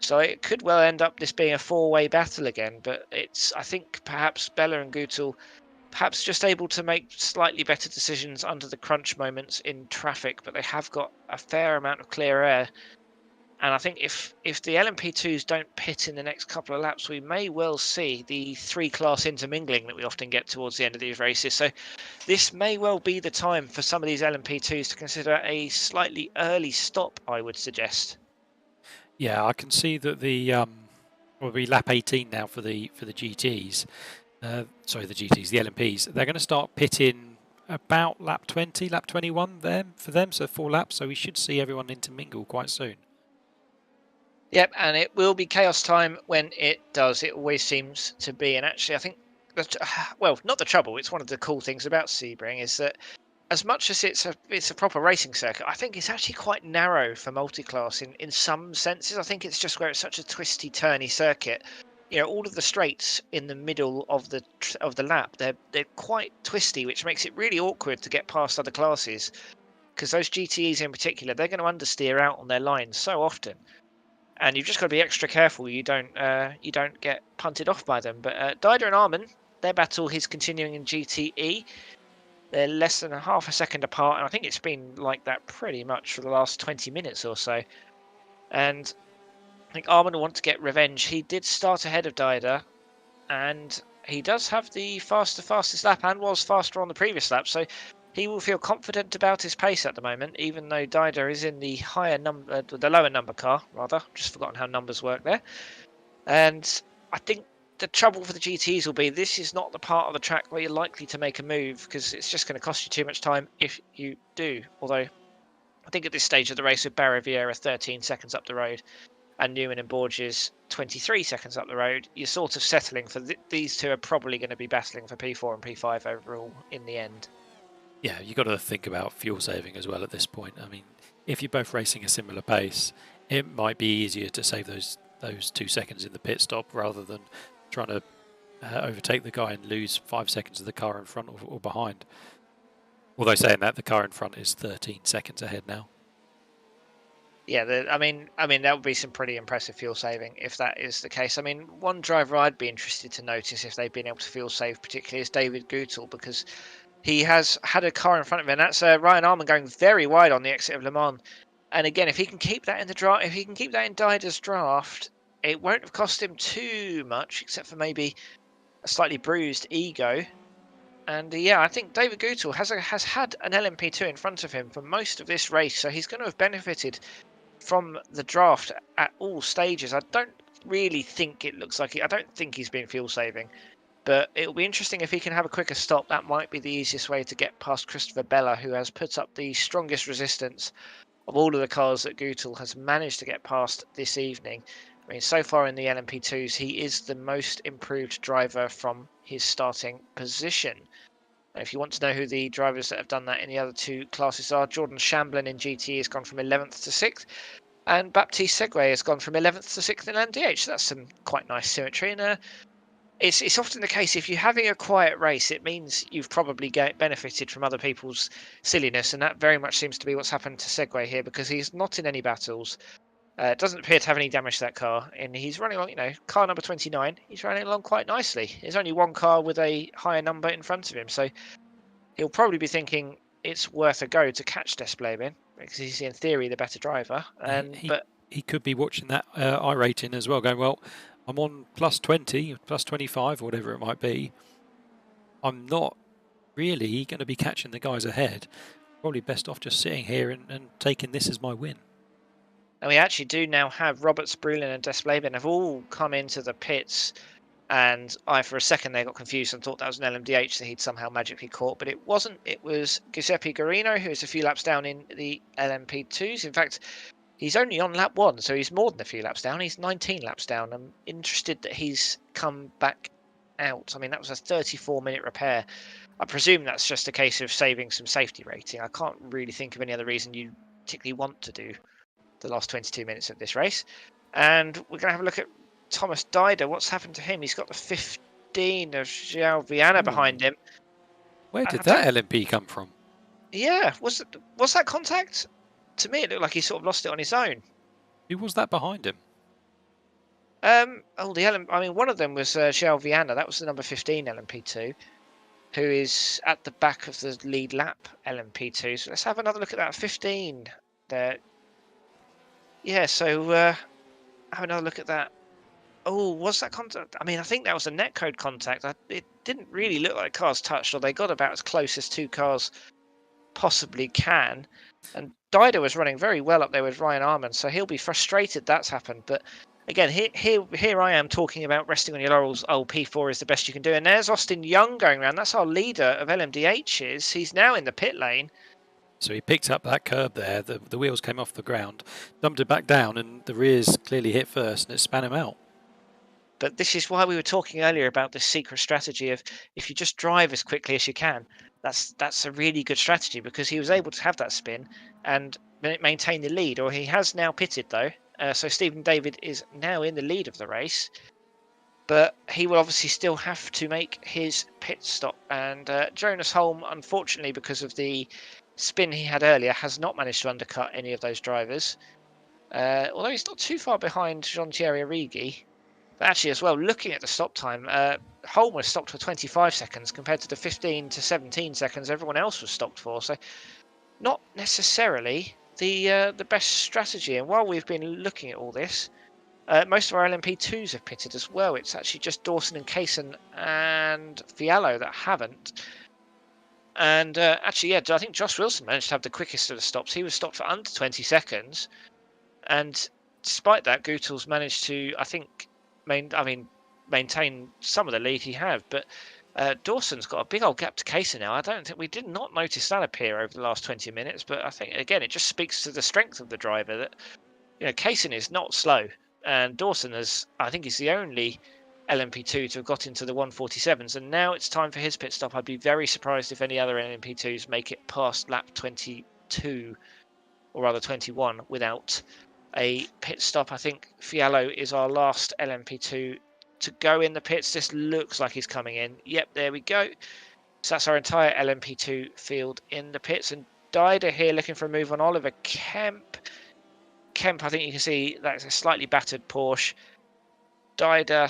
So it could well end up this being a 4-way battle again. But I think perhaps Bella and Gutel perhaps just able to make slightly better decisions under the crunch moments in traffic, but they have got a fair amount of clear air. And I think if the LMP2s don't pit in the next couple of laps, we may well see the 3-class intermingling that we often get towards the end of these races. So this may well be the time for some of these LMP2s to consider a slightly early stop, I would suggest. Yeah, I can see that will be lap 18 now for the GTs. Sorry, the GTs, the LMPs. They're going to start pitting about lap 20, lap 21 for them, so 4 laps. So we should see everyone intermingle quite soon. Yep, and it will be chaos time when it does. It always seems to be. And actually, I think not the trouble. It's one of the cool things about Sebring is that as much as it's a proper racing circuit, I think it's actually quite narrow for multi-class in some senses. I think it's just where it's such a twisty, turny circuit. all of the straights in the middle of the lap, they're quite twisty, which makes it really awkward to get past other classes, because those GTEs in particular, they're going to understeer out on their lines so often, and you've just got to be extra careful you don't get punted off by them. But Dider and Arman, their battle is continuing in GTE. They're less than half a second apart, and I think it's been like that pretty much for the last 20 minutes or so. And I think Arman will want to get revenge. He did start ahead of Dider, and he does have the fastest lap and was faster on the previous lap, so he will feel confident about his pace at the moment, even though Dider is in the lower number car, rather. Just forgotten how numbers work there. And I think the trouble for the GTs will be this is not the part of the track where you're likely to make a move, because it's just going to cost you too much time if you do. Although I think at this stage of the race, with Barra Vieira 13 seconds up the road and Newman and Borges 23 seconds up the road, you're sort of settling for these two are probably going to be battling for P4 and P5 overall in the end. Yeah, you've got to think about fuel saving as well at this point. I mean, if you're both racing a similar pace, it might be easier to save those 2 seconds in the pit stop rather than trying to overtake the guy and lose 5 seconds of the car in front or behind. Although saying that, the car in front is 13 seconds ahead now. Yeah, I mean that would be some pretty impressive fuel saving if that is the case. I mean, one driver I'd be interested to notice if they've been able to fuel save particularly is David Guttel, because he has had a car in front of him, and that's Ryan Arman going very wide on the exit of Le Mans. And again, if he can keep that in the draft, if he can keep that in Dider's draft, it won't have cost him too much, except for maybe a slightly bruised ego. And yeah, I think David Guttel has had an LMP2 in front of him for most of this race, so he's going to have benefited from the draft at all stages. I don't really think it looks like it. I don't think he's been fuel saving, but it'll be interesting if he can have a quicker stop. That might be the easiest way to get past Christopher Bella, who has put up the strongest resistance of all of the cars that Guttel has managed to get past this evening. I mean, so far in the LMP2s, he is the most improved driver from his starting position. And if you want to know who the drivers that have done that in the other two classes are, Jordan Shamblin in GT has gone from 11th to 6th, and Baptiste Segway has gone from 11th to 6th in LMDh. So that's some quite nice symmetry. And it's often the case, if you're having a quiet race, it means you've probably benefited from other people's silliness, and that very much seems to be what's happened to Segway here, because he's not in any battles. Doesn't appear to have any damage to that car, and he's running along, car number 29. He's running along quite nicely. There's only one car with a higher number in front of him, so he'll probably be thinking it's worth a go to catch Desplebin, because he's in theory the better driver. But he could be watching that iRating as well, going, well, I'm on plus 20, plus 25, or whatever it might be. I'm not really going to be catching the guys ahead. Probably best off just sitting here and taking this as my win. And we actually do now have Robert Sprulin and Desplebin have all come into the pits, and for a second they got confused and thought that was an LMDh that he'd somehow magically caught, but it wasn't. It was Giuseppe Garino, who is a few laps down in the LMP2s. In fact, he's only on lap 1, so he's more than a few laps down. He's 19 laps down. I'm interested that he's come back out. I mean, that was a 34-minute repair. I presume that's just a case of saving some safety rating. I can't really think of any other reason you particularly want to do the last 22 minutes of this race. And we're going to have a look at Thomas Dider. What's happened to him? He's got the 15 of João Viana behind him. Where did that LMP come from? Yeah, was that contact? To me, it looked like he sort of lost it on his own. Who was that behind him? One of them was João Viana. That was the number 15 LMP2, who is at the back of the lead lap LMP2. So let's have another look at that 15 there. Yeah, so have another look at that. Oh, was that contact? I mean, I think that was a netcode contact. It didn't really look like cars touched, or they got about as close as two cars possibly can. And Dider was running very well up there with Ryan Arman, so he'll be frustrated that's happened. But again, here I am talking about resting on your laurels. Oh, P4 is the best you can do. And there's Austin Young going around. That's our leader of LMDHs. He's now in the pit lane. So he picked up that curb there, the wheels came off the ground, dumped it back down, and the rears clearly hit first, and it span him out. But this is why we were talking earlier about this secret strategy of if you just drive as quickly as you can, that's a really good strategy, because he was able to have that spin and maintain the lead. Or he has now pitted, though. So Stephen David is now in the lead of the race. but he will obviously still have to make his pit stop. And Jonas Holm, unfortunately, because of the spin he had earlier, has not managed to undercut any of those drivers. Although he's not too far behind Jean-Thierry Arrighi. But actually, as well, looking at the stop time, Holm was stopped for 25 seconds compared to the 15 to 17 seconds everyone else was stopped for. So not necessarily the best strategy. And while we've been looking at all this, most of our LMP2s have pitted as well. It's actually just Dawson and Kaysen and Fiallo that haven't. And actually, yeah, I think Josh Wilson managed to have the quickest of the stops. He was stopped for under 20 seconds. And despite that, Guttel's managed to, I think, maintain some of the lead he had. But Dawson's got a big old gap to Kaysen now. We did not notice that appear over the last 20 minutes. But I think, again, it just speaks to the strength of the driver that, Kaysen is not slow. And Dawson I think he's the only LMP2 to have got into the 147s. And now it's time for his pit stop. I'd be very surprised if any other LMP2s make it past lap 22, or rather 21, without a pit stop. I think Fiallo is our last LMP2 to go in the pits. This looks like he's coming in. Yep, there we go. So that's our entire LMP2 field in the pits. And Dider here looking for a move on Oliver Kemp. I think you can see that's a slightly battered Porsche. Dider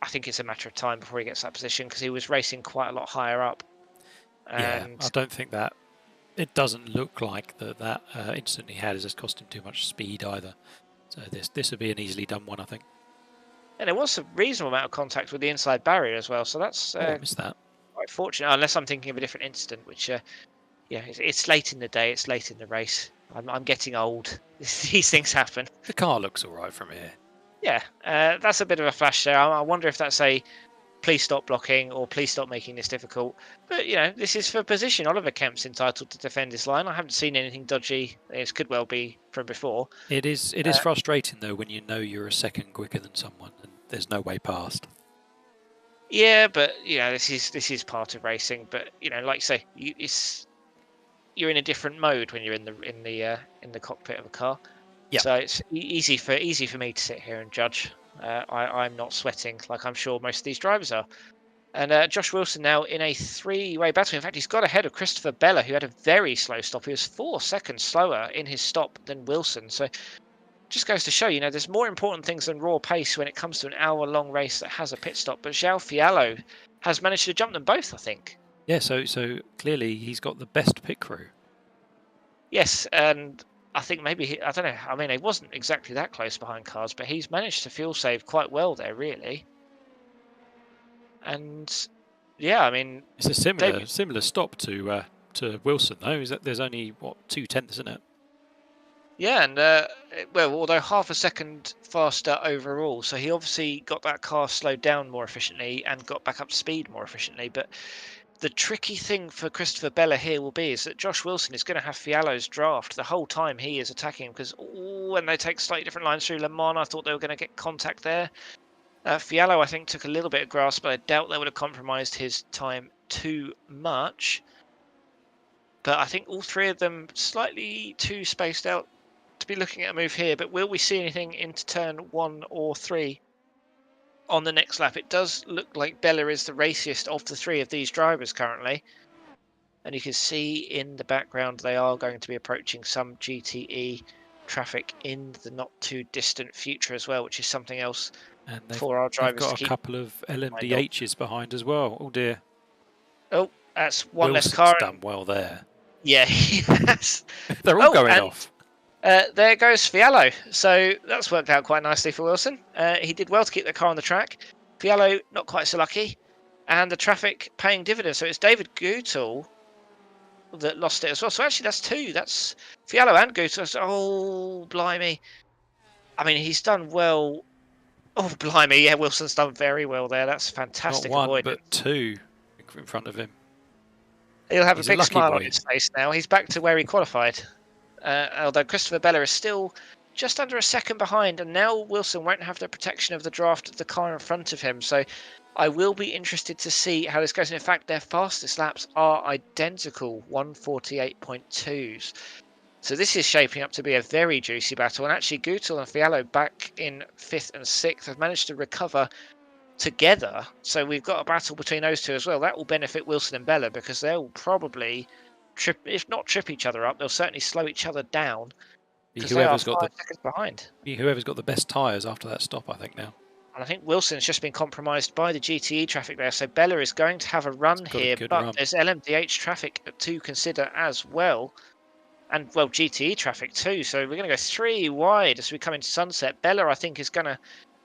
I think it's a matter of time before he gets that position, because he was racing quite a lot higher up. And yeah, I don't think that... It doesn't look like that incident he had has cost him too much speed either. So this would be an easily done one, I think. And there was a reasonable amount of contact with the inside barrier as well, so that's I missed that. Quite fortunate, unless I'm thinking of a different incident, which, it's late in the day, it's late in the race. I'm getting old. These things happen. The car looks all right from here. Yeah, that's a bit of a flash there. I wonder if that's a please stop blocking or please stop making this difficult. But, this is for position. Oliver Kemp's entitled to defend his line. I haven't seen anything dodgy. This could well be from before. It is frustrating, though, when you know you're a second quicker than someone and there's no way past. Yeah, but, this is part of racing. But, like you say, you're in a different mode when you're in the cockpit of a car. Yeah. So it's easy for me to sit here and judge. I'm not sweating like I'm sure most of these drivers are. And Josh Wilson now in a three-way battle. In fact, he's got ahead of Christopher Bella, who had a very slow stop. He was 4 seconds slower in his stop than Wilson. So just goes to show, there's more important things than raw pace when it comes to an hour-long race that has a pit stop. But João Fiallo has managed to jump them both, I think. Yeah, so clearly he's got the best pit crew. Yes, and I think maybe, I don't know, I mean, he wasn't exactly that close behind cars, but he's managed to fuel save quite well there, really. And, yeah, I mean... It's a similar stop to Wilson, though. There's only, 2/10, isn't it? Yeah, and, although half a second faster overall, so he obviously got that car slowed down more efficiently and got back up to speed more efficiently, but... The tricky thing for Christopher Bella here will be is that Josh Wilson is going to have Fiallo's draft the whole time he is attacking him, because when they take slightly different lines through Le Mans, I thought they were going to get contact there. Fiallo, I think, took a little bit of grasp, but I doubt they would have compromised his time too much. But I think all three of them slightly too spaced out to be looking at a move here. But will we see anything into turn 1 or 3? On the next lap? It does look like Bella is the raciest of the three of these drivers currently. And you can see in the background they are going to be approaching some GTE traffic in the not too distant future as well, which is something else for our drivers to keep. They've got a couple of LMDHs behind as well. Oh dear. Oh, that's one Wilson's less car. Done well there. Yeah, he has. They're all going off. There goes Fiallo. So that's worked out quite nicely for Wilson. He did well to keep the car on the track. Fiallo, not quite so lucky. And the traffic paying dividends. So it's David Guttel that lost it as well. So actually that's two. That's Fiallo and Guttel. Oh, blimey. I mean, he's done well. Oh, blimey. Yeah, Wilson's done very well there. That's fantastic. Not one, avoidance. but two in front of him. He'll have a big smile on his face now. He's back to where he qualified. Although Christopher Bella is still just under a second behind, and now Wilson won't have the protection of the draft of the car in front of him. So I will be interested to see how this goes. And in fact, their fastest laps are identical, 1:48.2s. So this is shaping up to be a very juicy battle. And actually, Guttel and Fiallo back in 5th and 6th have managed to recover together. So we've got a battle between those two as well. That will benefit Wilson and Bella because they'll probably trip, if not trip each other up, they'll certainly slow each other down because they are 5 seconds behind. Whoever's got the best tyres after that stop, I think now. And I think Wilson's just been compromised by the GTE traffic there. So Bella is going to have a run here, but there's LMDh traffic to consider as well. And, well, GTE traffic too. So we're going to go 3 wide as we come into sunset. Bella, I think, is going to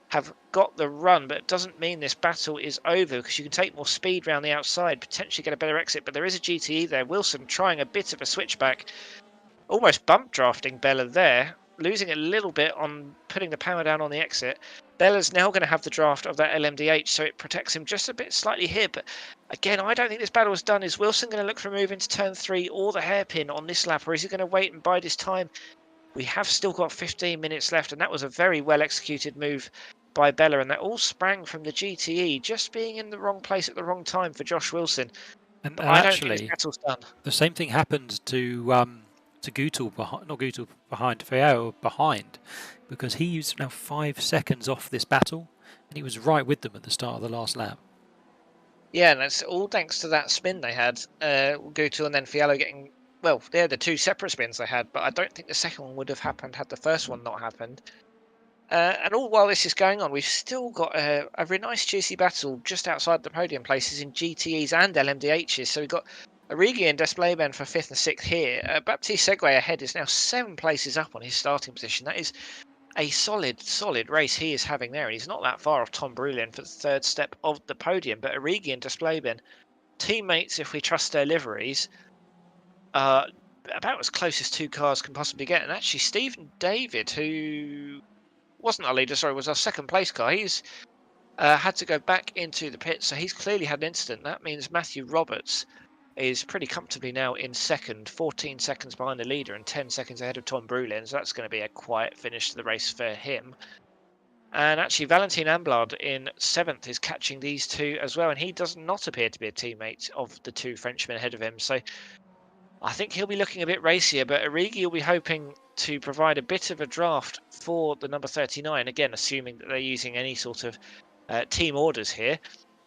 have got the run, but it doesn't mean this battle is over because you can take more speed around the outside, potentially get a better exit. But there is a GTE there. Wilson trying a bit of a switchback, almost bump drafting Bella there, losing a little bit on putting the power down on the exit. Bella's now going to have the draft of that LMDh, so it protects him just a bit slightly here. But again, I don't think this battle is done. Is Wilson going to look for a move into turn 3 or the hairpin on this lap, or is he going to wait and bide his time? We have still got 15 minutes left, and that was a very well executed move by Bella, and that all sprang from the GTE just being in the wrong place at the wrong time for Josh Wilson. And I don't think this battle's done. The same thing happened to Gutel behind, not Gutel behind, Feao behind, because he was now 5 seconds off this battle, and he was right with them at the start of the last lap. Yeah, and that's all thanks to that spin they had. Gutel and then Fiallo getting, well, they're the 2 separate spins they had, but I don't think the second one would have happened had the first one not happened. And all while this is going on, we've still got a really nice juicy battle just outside the podium places in GTEs and LMDHs. So we've got Origi and Desplayben for 5th and 6th here. Baptiste Segway ahead is now 7 places up on his starting position. That is a solid race he is having there. And he's not that far off Tom Brulin for the 3rd step of the podium. But Origi and Desplayben, teammates if we trust their liveries, about as close as 2 cars can possibly get. And actually Stephen David, who wasn't our leader, sorry, was our 2nd place car. He's had to go back into the pit, so he's clearly had an incident. That means Matthew Roberts is pretty comfortably now in 2nd, 14 seconds behind the leader and 10 seconds ahead of Tom Brulin, so that's going to be a quiet finish to the race for him. And actually Valentin Amblard in 7th is catching these 2 as well, and he does not appear to be a teammate of the 2 Frenchmen ahead of him, so I think he'll be looking a bit racier, but Origi will be hoping to provide a bit of a draft for the number 39, again assuming that they're using any sort of team orders here.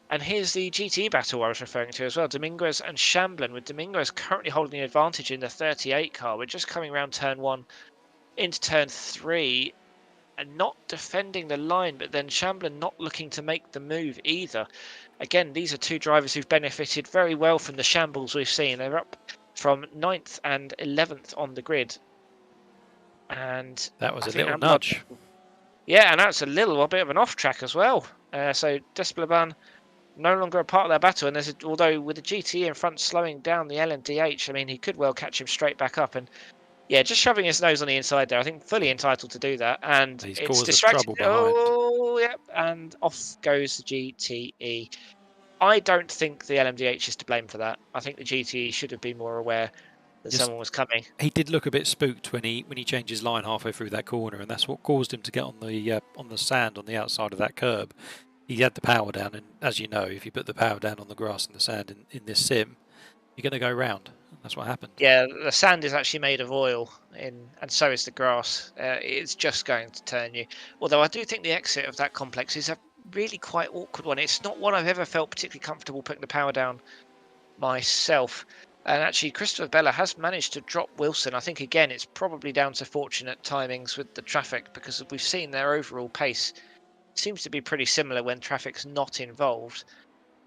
And here's the GTE battle I was referring to as well, Dominguez and Chamblin, with Dominguez currently holding the advantage in the 38 car. We're just coming around turn 1 into turn 3 and not defending the line, but then Chamblin not looking to make the move either. Again, these are 2 drivers who've benefited very well from the shambles we've seen. They're up from 9th and 11th on the grid. And that was a little nudge. Yeah, and that's a little bit of an off track as well. So Despleban no longer a part of that battle. And although with the GTE in front slowing down the LMDh, I mean, he could well catch him straight back up. And yeah, just shoving his nose on the inside there. I think fully entitled to do that. And it's distracting. Oh, yeah. And off goes the GTE. I don't think the LMDh is to blame for that. I think the GTE should have been more aware that someone was coming. He did look a bit spooked when he changed his line halfway through that corner, and that's what caused him to get on the sand on the outside of that curb. He had the power down, and as you know, if you put the power down on the grass and the sand in this sim, you're going to go round. That's what happened. Yeah, the sand is actually made of oil, and so is the grass. It's just going to turn you. Although I do think the exit of that complex is a really quite awkward one. It's not one I've ever felt particularly comfortable putting the power down myself. And actually, Christopher Bella has managed to drop Wilson. I think, again, it's probably down to fortunate timings with the traffic, because we've seen their overall pace seems to be pretty similar when traffic's not involved.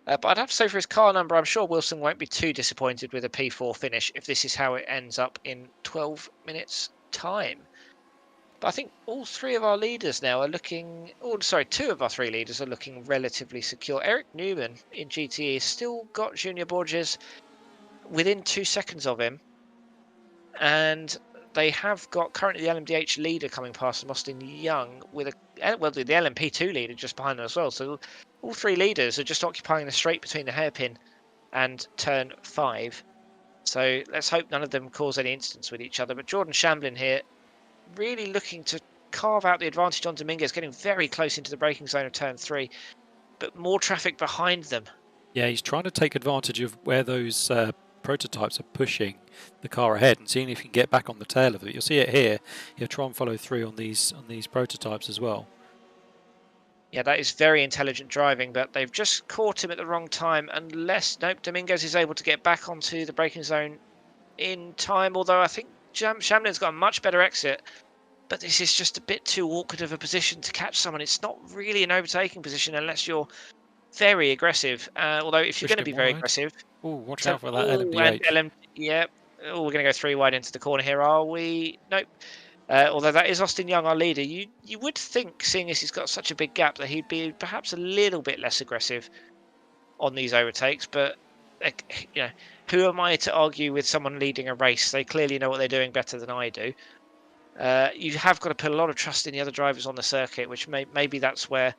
But I'd have to say for his car number, I'm sure Wilson won't be too disappointed with a P4 finish if this is how it ends up in 12 minutes' time. But I think all 3 of our leaders now are looking... Oh, sorry, 2 of our 3 leaders are looking relatively secure. Eric Newman in GTE has still got Junior Borges within 2 seconds of him. And they have got currently the LMDh leader coming past them, Austin Young, with the LMP2 leader just behind them as well. So all 3 leaders are just occupying the straight between the hairpin and turn 5. So let's hope none of them cause any incidents with each other. But Jordan Chamblin here really looking to carve out the advantage on Dominguez, getting very close into the braking zone of turn 3, but more traffic behind them. Yeah, he's trying to take advantage of where those prototypes are pushing the car ahead and seeing if he can get back on the tail of it. You'll see it here. He'll try and follow through on these prototypes as well. Yeah, that is very intelligent driving, but they've just caught him at the wrong time. Nope, Domingos is able to get back onto the braking zone in time, although I think Shamlin's got a much better exit. But this is just a bit too awkward of a position to catch someone. It's not really an overtaking position unless you're very aggressive. Although if you're going to be very aggressive... Oh, watch out for that LMDh. Yeah. Oh, we're going to go 3 wide into the corner here, are we? Nope. Although that is Austin Young, our leader. You would think, seeing as he's got such a big gap, that he'd be perhaps a little bit less aggressive on these overtakes. But, you know, who am I to argue with someone leading a race? They clearly know what they're doing better than I do. You have got to put a lot of trust in the other drivers on the circuit, which maybe that's where,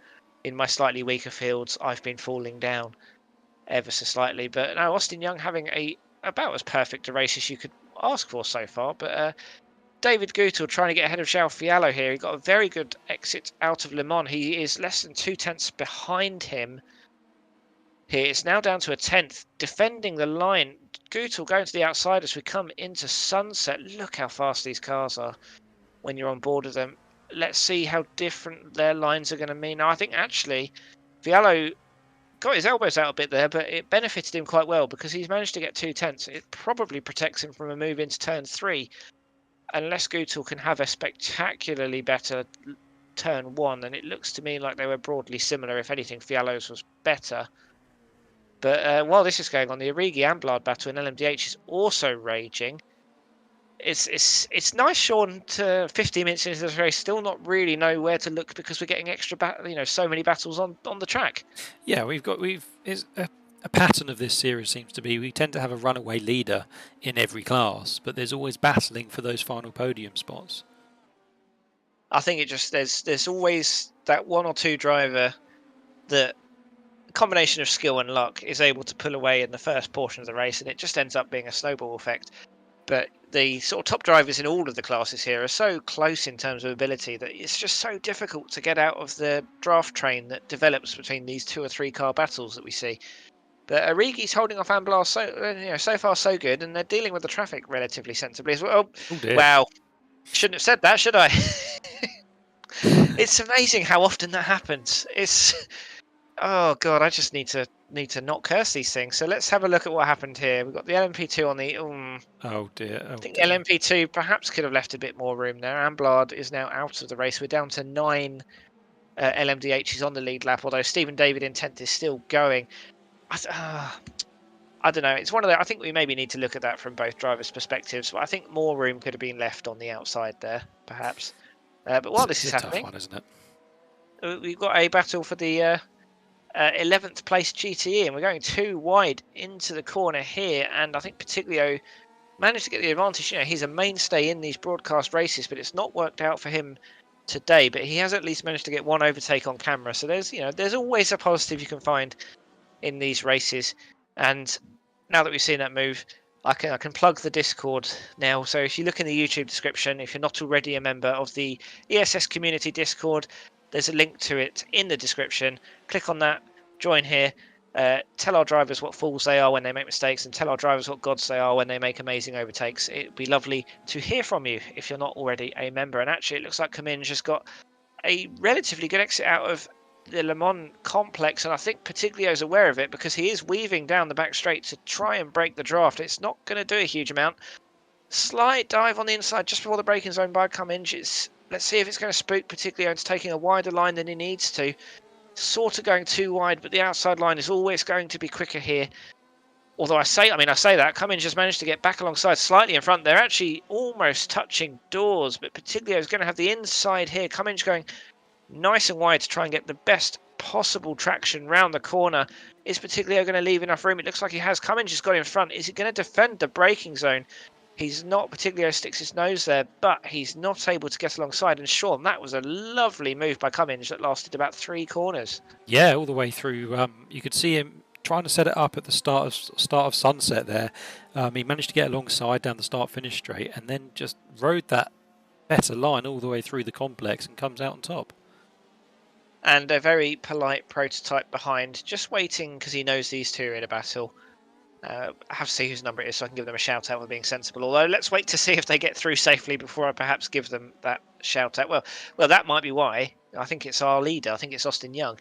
in my slightly weaker fields, I've been falling down ever so slightly. But no, Austin Young having about as perfect a race as you could ask for so far. But David Gutel trying to get ahead of João Fiallo here. He got a very good exit out of Le Mans. He is less than 2/10 behind him here. It's now down to a 10th, defending the line. Gutel going to the outside as we come into sunset. Look how fast these cars are when you're on board of them. Let's see how different their lines are going to mean. Now, I think actually Fiallo got his elbows out a bit there, but it benefited him quite well because he's managed to get 2/10. It probably protects him from a move into turn 3. Unless Gutel can have a spectacularly better turn 1, and it looks to me like they were broadly similar. If anything, Fiallo's was better. But while this is going on, the Origi-Amblard battle in LMDh is also raging. It's nice, Sean, to 15 minutes into this race still not really know where to look because we're getting extra so many battles on the track. Yeah, it's a pattern of this series seems to be we tend to have a runaway leader in every class, but there's always battling for those final podium spots. I think there's always that one or two driver that a combination of skill and luck is able to pull away in the first portion of the race, and it just ends up being a snowball effect. But the sort of top drivers in all of the classes here are so close in terms of ability that it's just so difficult to get out of the draft train that develops between these 2 or 3 car battles that we see. But Origi's holding off Amblar so far so good, and they're dealing with the traffic relatively sensibly as well. Oh dear. Wow, shouldn't have said that, should I? It's amazing how often that happens. Oh god, I just need to not curse these things. So let's have a look at what happened here. We've got the LMP2 on the... Oh dear. I think LMP2 perhaps could have left a bit more room there. Amblard is now out of the race. We're down to 9 LMDHs on the lead lap, although Stephen David in 10th is still going. I don't know. It's one of the... I think we maybe need to look at that from both drivers' perspectives. But I think more room could have been left on the outside there, perhaps. But while this is happening... It's a tough one, isn't it? We've got a battle for the 11th place GTE, and we're going 2 wide into the corner here. And I think Patiglio managed to get the advantage. You know, he's a mainstay in these broadcast races, but it's not worked out for him today. But he has at least managed to get one overtake on camera. So there's always a positive you can find in these races. And now that we've seen that move, I can plug the Discord now. So if you look in the YouTube description, if you're not already a member of the ESS community Discord, there's a link to it in the description. Click on that, join here, tell our drivers what fools they are when they make mistakes, and tell our drivers what gods they are when they make amazing overtakes. It'd be lovely to hear from you if you're not already a member. And actually, it looks like Kamin just got a relatively good exit out of the Le Mans complex, and I think Patiglio's aware of it because he is weaving down the back straight to try and break the draft. It's not going to do a huge amount. Slight dive on the inside just before the braking zone by Cummins. Let's see if it's going to spook Patiglio into taking a wider line than he needs to. Sort of going too wide, but the outside line is always going to be quicker here. Although I say that, Cummins just managed to get back alongside slightly in front. They're actually almost touching doors, but Patiglio is going to have the inside here. Cummins going nice and wide to try and get the best possible traction round the corner. Is Patiglio going to leave enough room? It looks like he has. Cummins just got in front. Is he going to defend the braking zone? He's not. Patiglio sticks his nose there, but he's not able to get alongside. And Sean, that was a lovely move by Cummins that lasted about 3 corners. Yeah, all the way through. You could see him trying to set it up at the start of sunset there. He managed to get alongside down the start-finish straight and then just rode that better line all the way through the complex and comes out on top. And a very polite prototype behind, just waiting because he knows these two are in a battle. I have to see whose number it is so I can give them a shout out for being sensible. Although let's wait to see if they get through safely before I perhaps give them that shout out. Well, that might be why I think it's our leader. I think it's Austin Young.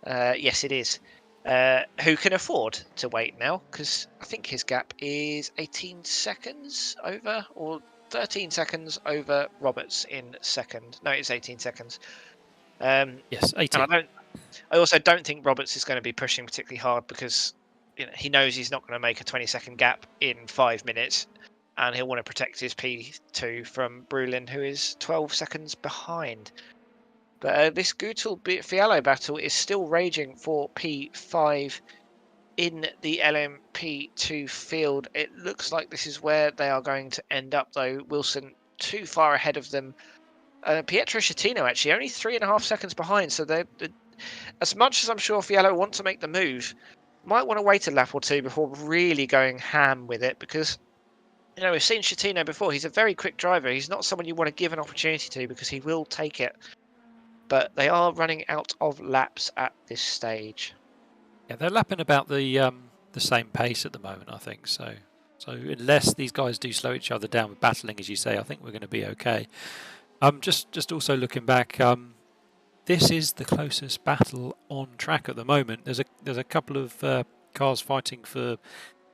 Yes, it is. Who can afford to wait now, because I think his gap is 18 seconds over, or 13 seconds over Roberts in second. No, it's 18 seconds. Yes, 18. And I also don't think Roberts is going to be pushing particularly hard, because he knows he's not going to make a 20-second gap in 5 minutes, and he'll want to protect his P2 from Brulin, who is 12 seconds behind. But this Gutel-Fiallo battle is still raging for P5 in the LMP2 field. It looks like this is where they are going to end up, though. Wilson too far ahead of them. Pietro Schettino actually only 3.5 seconds behind. So they're, as much as I'm sure Fiallo want to make the move, might want to wait a lap or two before really going ham with it, because we've seen Schettino before. He's a very quick driver. He's not someone you want to give an opportunity to, because he will take it. But they are running out of laps at this stage. Yeah, they're lapping about the same pace at the moment, I think. So unless these guys do slow each other down with battling, as you say, I think we're going to be okay. Just also looking back, this is the closest battle on track at the moment. There's a couple of cars fighting for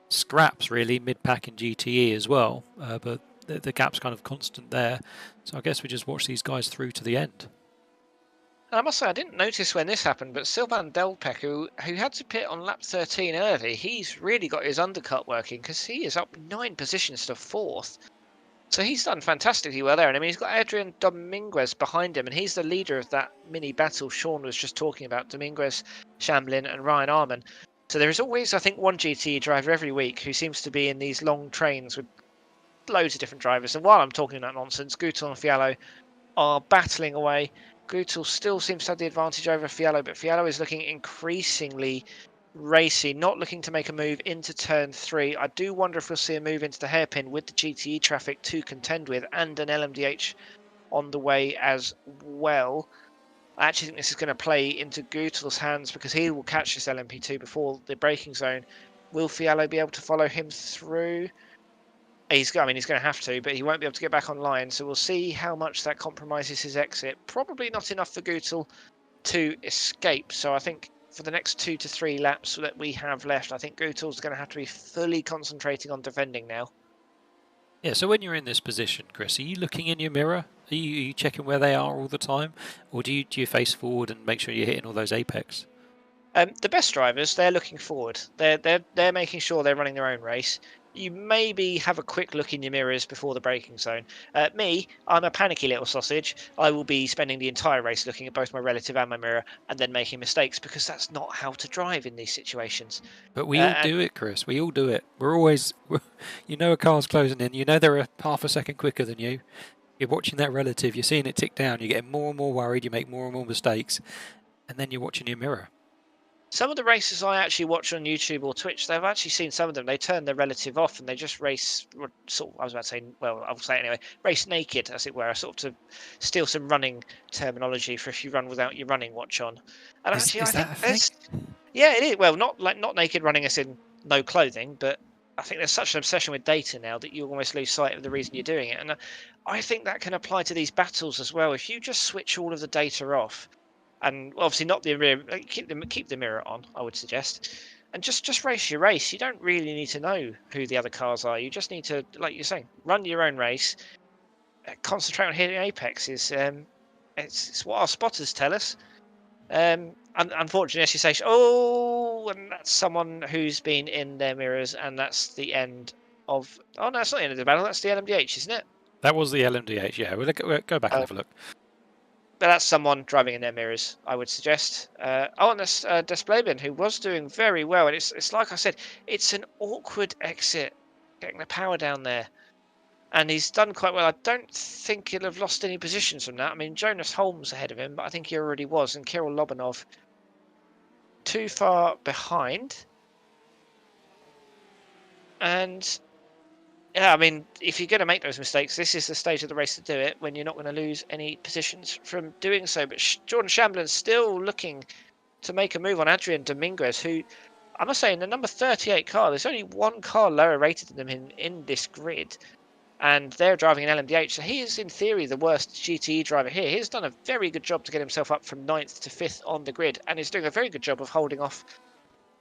scraps, really, mid-pack and GTE as well, but the gap's kind of constant there. So I guess we just watch these guys through to the end. I must say, I didn't notice when this happened, but Sylvain Delpech, who had to pit on lap 13 early, he's really got his undercut working, because he is up 9 positions to 4th. So he's done fantastically well there. And I mean, he's got Adrian Dominguez behind him, and he's the leader of that mini battle Sean was just talking about, Dominguez, Shamblin and Ryan Arman. So there is always, I think, one GTE driver every week who seems to be in these long trains with loads of different drivers. And while I'm talking that nonsense, Gutel and Fiallo are battling away. Gutel still seems to have the advantage over Fiallo, but Fiallo is looking increasingly racy, not looking to make a move into turn 3. I do wonder if we'll see a move into the hairpin with the GTE traffic to contend with, and an LMDh on the way as well. I actually think this is going to play into Gutel's hands, because he will catch this LMP2 before the braking zone. Will Fiallo be able to follow him through? He's going to have to, but he won't be able to get back online. So we'll see how much that compromises his exit. Probably not enough for Gutel to escape. So I think for the next 2 to 3 laps that we have left, I think Gutel's going to have to be fully concentrating on defending now. Yeah, so when you're in this position, Chris, are you looking in your mirror? Are you checking where they are all the time? Or do you face forward and make sure you're hitting all those apex? The best drivers, they're looking forward. They're making sure they're running their own race. You maybe have a quick look in your mirrors before the braking zone. Me, I'm a panicky little sausage. I will be spending the entire race looking at both my relative and my mirror, and then making mistakes, because that's not how to drive in these situations. But we all do it, Chris. We all do it. A car's closing in. You know they're a half a second quicker than you. You're watching that relative. You're seeing it tick down. You're getting more and more worried. You make more and more mistakes. And then you're watching your mirror. Some of the races I actually watch on YouTube or Twitch, they've actually seen some of them. They turn their relative off and they just race. I was about to say, well, I'll say it anyway. Race naked, as it were, sort of to steal some running terminology for if you run without your running watch on. And Is actually, I that think a thing? yeah, it is. Well, not naked running as in no clothing, but I think there's such an obsession with data now that you almost lose sight of the reason you're doing it. And I think that can apply to these battles as well. If you just switch all of the data off, and obviously not the mirror, keep the mirror on, I would suggest, and just race your race. You don't really need to know who the other cars are. You just need to, like you're saying, run your own race. Concentrate on hitting apexes. It's what our spotters tell us. Unfortunately, as you say, and that's someone who's been in their mirrors, and that's the end of. Oh no, it's not the end of the battle. That's the LMDh, isn't it? That was the LMDh. Yeah, we'll go back and have a look. But that's someone driving in their mirrors, I would suggest. And that's Desplabin, who was doing very well. And it's like I said, it's an awkward exit, getting the power down there. And he's done quite well. I don't think he'll have lost any positions from that. I mean, Jonas Holmes ahead of him, but I think he already was. And Kirill Lobanov too far behind. And yeah, I mean, if you're going to make those mistakes, this is the stage of the race to do it, when you're not going to lose any positions from doing so. But Jordan Shamblin's still looking to make a move on Adrian Dominguez, who, I must say, in the number 38 car, there's only one car lower rated than him in this grid. and they're driving an LMDh. So he is, in theory, the worst GTE driver here. He's done a very good job to get himself up from 9th to 5th on the grid, and is doing a very good job of holding off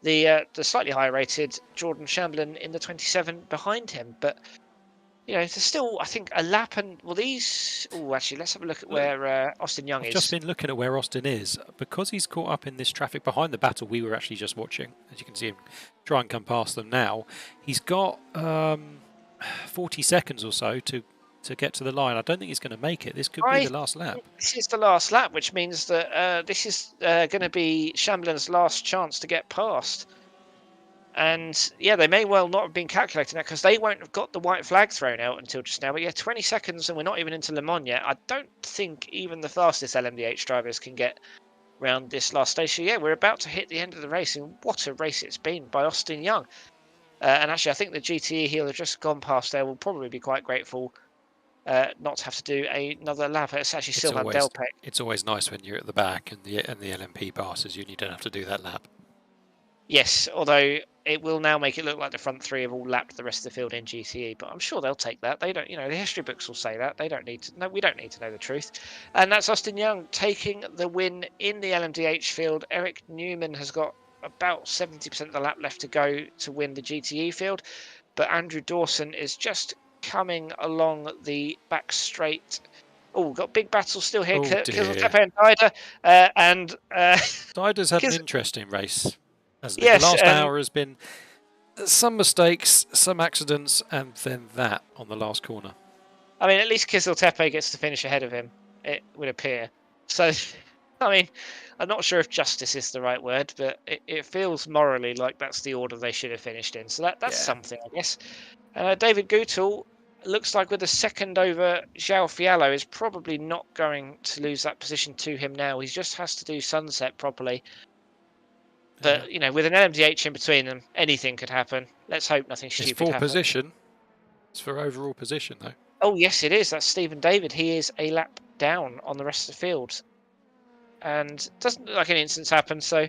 the slightly higher rated Jordan Shamblin in the 27 behind him. But there's still, I think, a lap, and well, these. Oh, actually, let's have a look at where Austin Young I've is. just been looking at where Austin is. Because he's caught up in this traffic behind the battle we were actually just watching, as you can see him try and come past them now. He's got 40 seconds or so to get to the line. I don't think he's going to make it. This could be the last lap. This is the last lap, which means that this is going to be Shamblin's last chance to get past. And yeah, they may well not have been calculating that, because they won't have got the white flag thrown out until just now. But yeah, 20 seconds, and we're not even into Le Mans yet. I don't think even the fastest LMDh drivers can get round this last station. Yeah, we're about to hit the end of the race, and what a race it's been by Austin Young. And actually, I think the GTE he'll have just gone past there will probably be quite grateful not to have to do another lap. It's actually Sylvain Delpech. It's always nice when you're at the back and the LMP passes you and you don't have to do that lap. Yes, although it will now make it look like the front three have all lapped the rest of the field in GTE, but I'm sure they'll take that. They don't, the history books will say that. They don't need to. No, we don't need to know the truth. And that's Austin Young taking the win in the LMDh field. Eric Newman has got about 70% of the lap left to go to win the GTE field, but Andrew Dawson is just coming along the back straight. Oh, got big battles still here. Kizil and Dider's had an interesting race. Yes, the last hour has been some mistakes, some accidents, and then that on the last corner. I mean, at least Kizil Tepe gets to finish ahead of him, it would appear. So, I mean, I'm not sure if justice is the right word, but it feels morally like that's the order they should have finished in. So that's something, I guess. David Gutel looks like with a second over João Fiallo is probably not going to lose that position to him now. He just has to do sunset properly. But, with an LMDh in between them, anything could happen. Let's hope nothing stupid happens. It's for position. It's for overall position, though. Oh, yes, it is. That's Stephen David. He is a lap down on the rest of the field. And doesn't look like an instance happened. So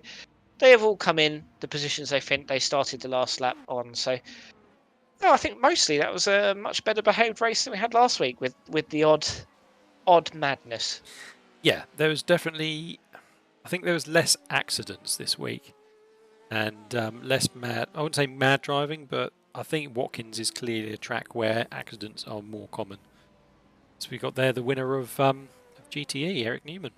they have all come in the positions they think they started the last lap on. So I think mostly that was a much better behaved race than we had last week with the odd madness. Yeah, there was definitely... I think there was less accidents this week. And less mad, I wouldn't say mad driving, but I think Watkins is clearly a track where accidents are more common. So we got there the winner of GTE, Eric Newman.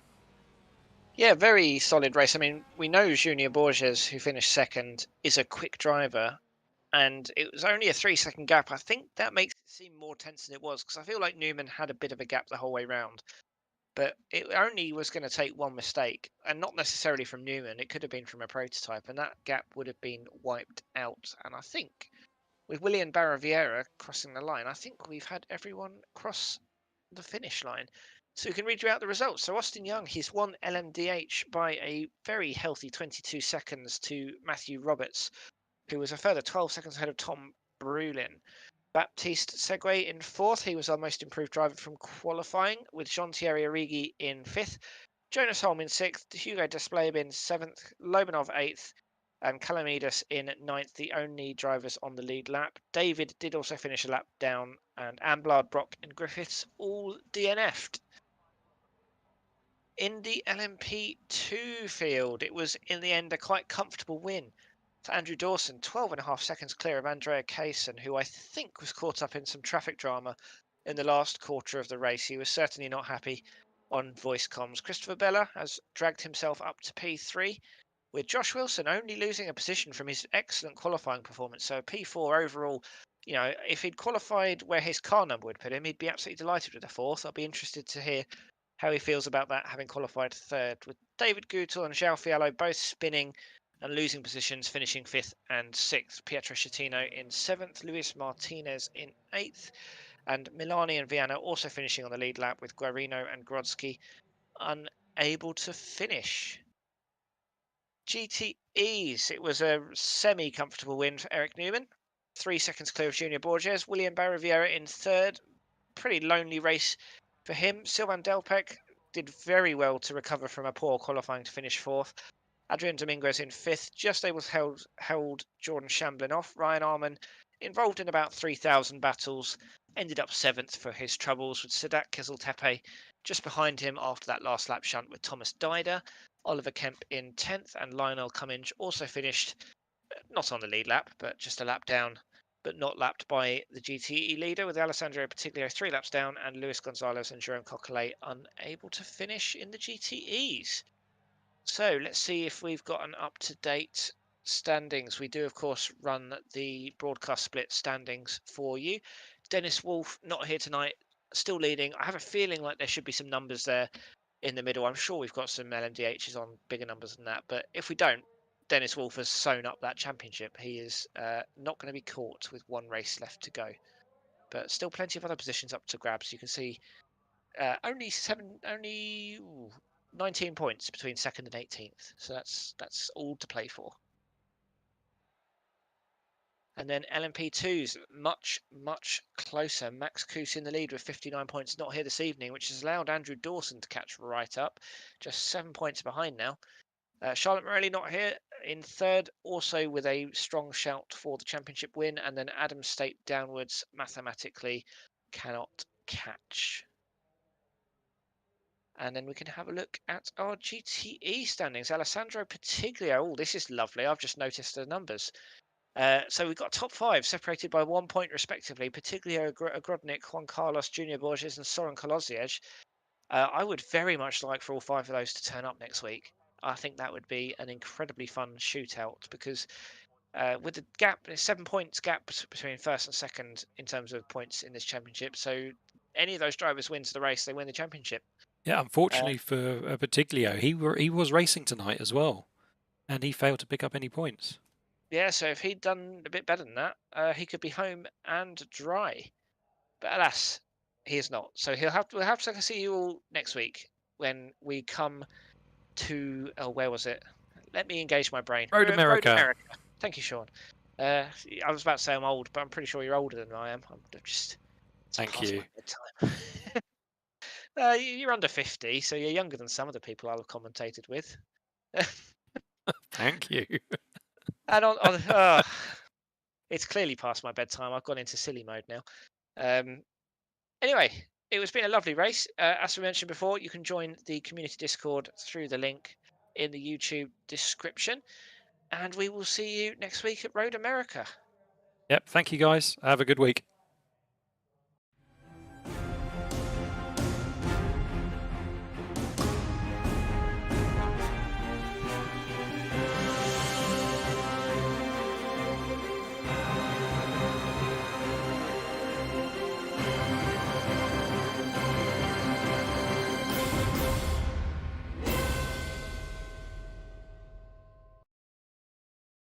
Yeah, very solid race. I mean, we know Junior Borges, who finished second, is a quick driver, and it was only a 3-second gap. I think that makes it seem more tense than it was, because I feel like Newman had a bit of a gap the whole way round. But it only was going to take one mistake, and not necessarily from Newman. It could have been from a prototype, and that gap would have been wiped out. And I think with William Barra Vieira crossing the line, I think we've had everyone cross the finish line. So we can read you out the results. So Austin Young, he's won LMDh by a very healthy 22 seconds to Matthew Roberts, who was a further 12 seconds ahead of Tom Brulin. Baptiste Segue in 4th. He was our most improved driver from qualifying, with Jean-Thierry Origi in 5th. Jonas Holm in 6th. Hugo Despleb in 7th. Lobanov 8th. And Calamidas in 9th, the only drivers on the lead lap. David did also finish a lap down, and Amblard, Brock and Griffiths all DNF'd. In the LMP2 field, it was in the end a quite comfortable win for Andrew Dawson, 12.5 seconds clear of Andrea Kaysen, who I think was caught up in some traffic drama in the last quarter of the race. He was certainly not happy on voice comms. Christopher Bella has dragged himself up to P3, with Josh Wilson only losing a position from his excellent qualifying performance. So P4 overall, if he'd qualified where his car number would put him, he'd be absolutely delighted with the 4th. I'll be interested to hear how he feels about that, having qualified 3rd, with David Gutel and João Fiallo both spinning and losing positions, finishing 5th and 6th. Pietro Schettino in 7th, Luis Martinez in 8th, and Milani and Viana also finishing on the lead lap, with Guarino and Grodzki unable to finish. GTEs, it was a semi-comfortable win for Eric Newman, 3 seconds clear of Junior Borges. William Barra Vieira in 3rd, pretty lonely race for him. Sylvain Delpech did very well to recover from a poor qualifying to finish 4th. Adrian Dominguez in 5th, just able to hold Jordan Shamblin off. Ryan Arman involved in about 3,000 battles Ended up 7th for his troubles, with Sadat Kiziltepe just behind him after that last lap shunt with Thomas Dider. Oliver Kemp in 10th, and Lionel Cummings also finished not on the lead lap, but just a lap down, but not lapped by the GTE leader, with Alessandro Patiglio 3 laps down and Luis Gonzalez and Jerome Coquelet unable to finish in the GTEs. So let's see if we've got an up-to-date standings. We do, of course, run the broadcast split standings for you. Dennis Wolf not here tonight, still leading. I have a feeling like there should be some numbers there in the middle. I'm sure we've got some LMDHs on bigger numbers than that, but if we don't, Dennis Wolf has sewn up that championship. He is not going to be caught with one race left to go, but still plenty of other positions up to grab. So you can see only 19 points between 2nd and 18th. So that's all to play for. And then LMP2's much closer. Max Koos in the lead with 59 points, not here this evening, which has allowed Andrew Dawson to catch right up. Just 7 points behind now. Charlotte Morelli not here in 3rd, also with a strong shout for the championship win. And then Adam State downwards, mathematically cannot catch. And then we can have a look at our GTE standings. Alessandro Patiglio. Oh, this is lovely. I've just noticed the numbers. So we've got top 5 separated by 1 point respectively. Patiglio, Grodnik, Juan Carlos, Junior Borges and Soren Kolosiec. I would very much like for all 5 of those to turn up next week. I think that would be an incredibly fun shootout because with the gap, there's 7 points gap between 1st and 2nd in terms of points in this championship. So any of those drivers wins the race, they win the championship. Yeah, unfortunately for Patiglio, he was racing tonight as well, and he failed to pick up any points. Yeah, so if he'd done a bit better than that, he could be home and dry. But alas, he is not. So we'll have to see you all next week when we come to where was it? Let me engage my brain. Road America. Road America. Thank you, Sean. I was about to say I'm old, but I'm pretty sure you're older than I am. I'm just Thank you. You're under 50, so you're younger than some of the people I'll have commentated with. Thank you. And it's clearly past my bedtime. I've gone into silly mode now. Anyway, it's been a lovely race. As we mentioned before, you can join the community Discord through the link in the YouTube description. And we will see you next week at Road America. Yep. Thank you, guys. Have a good week.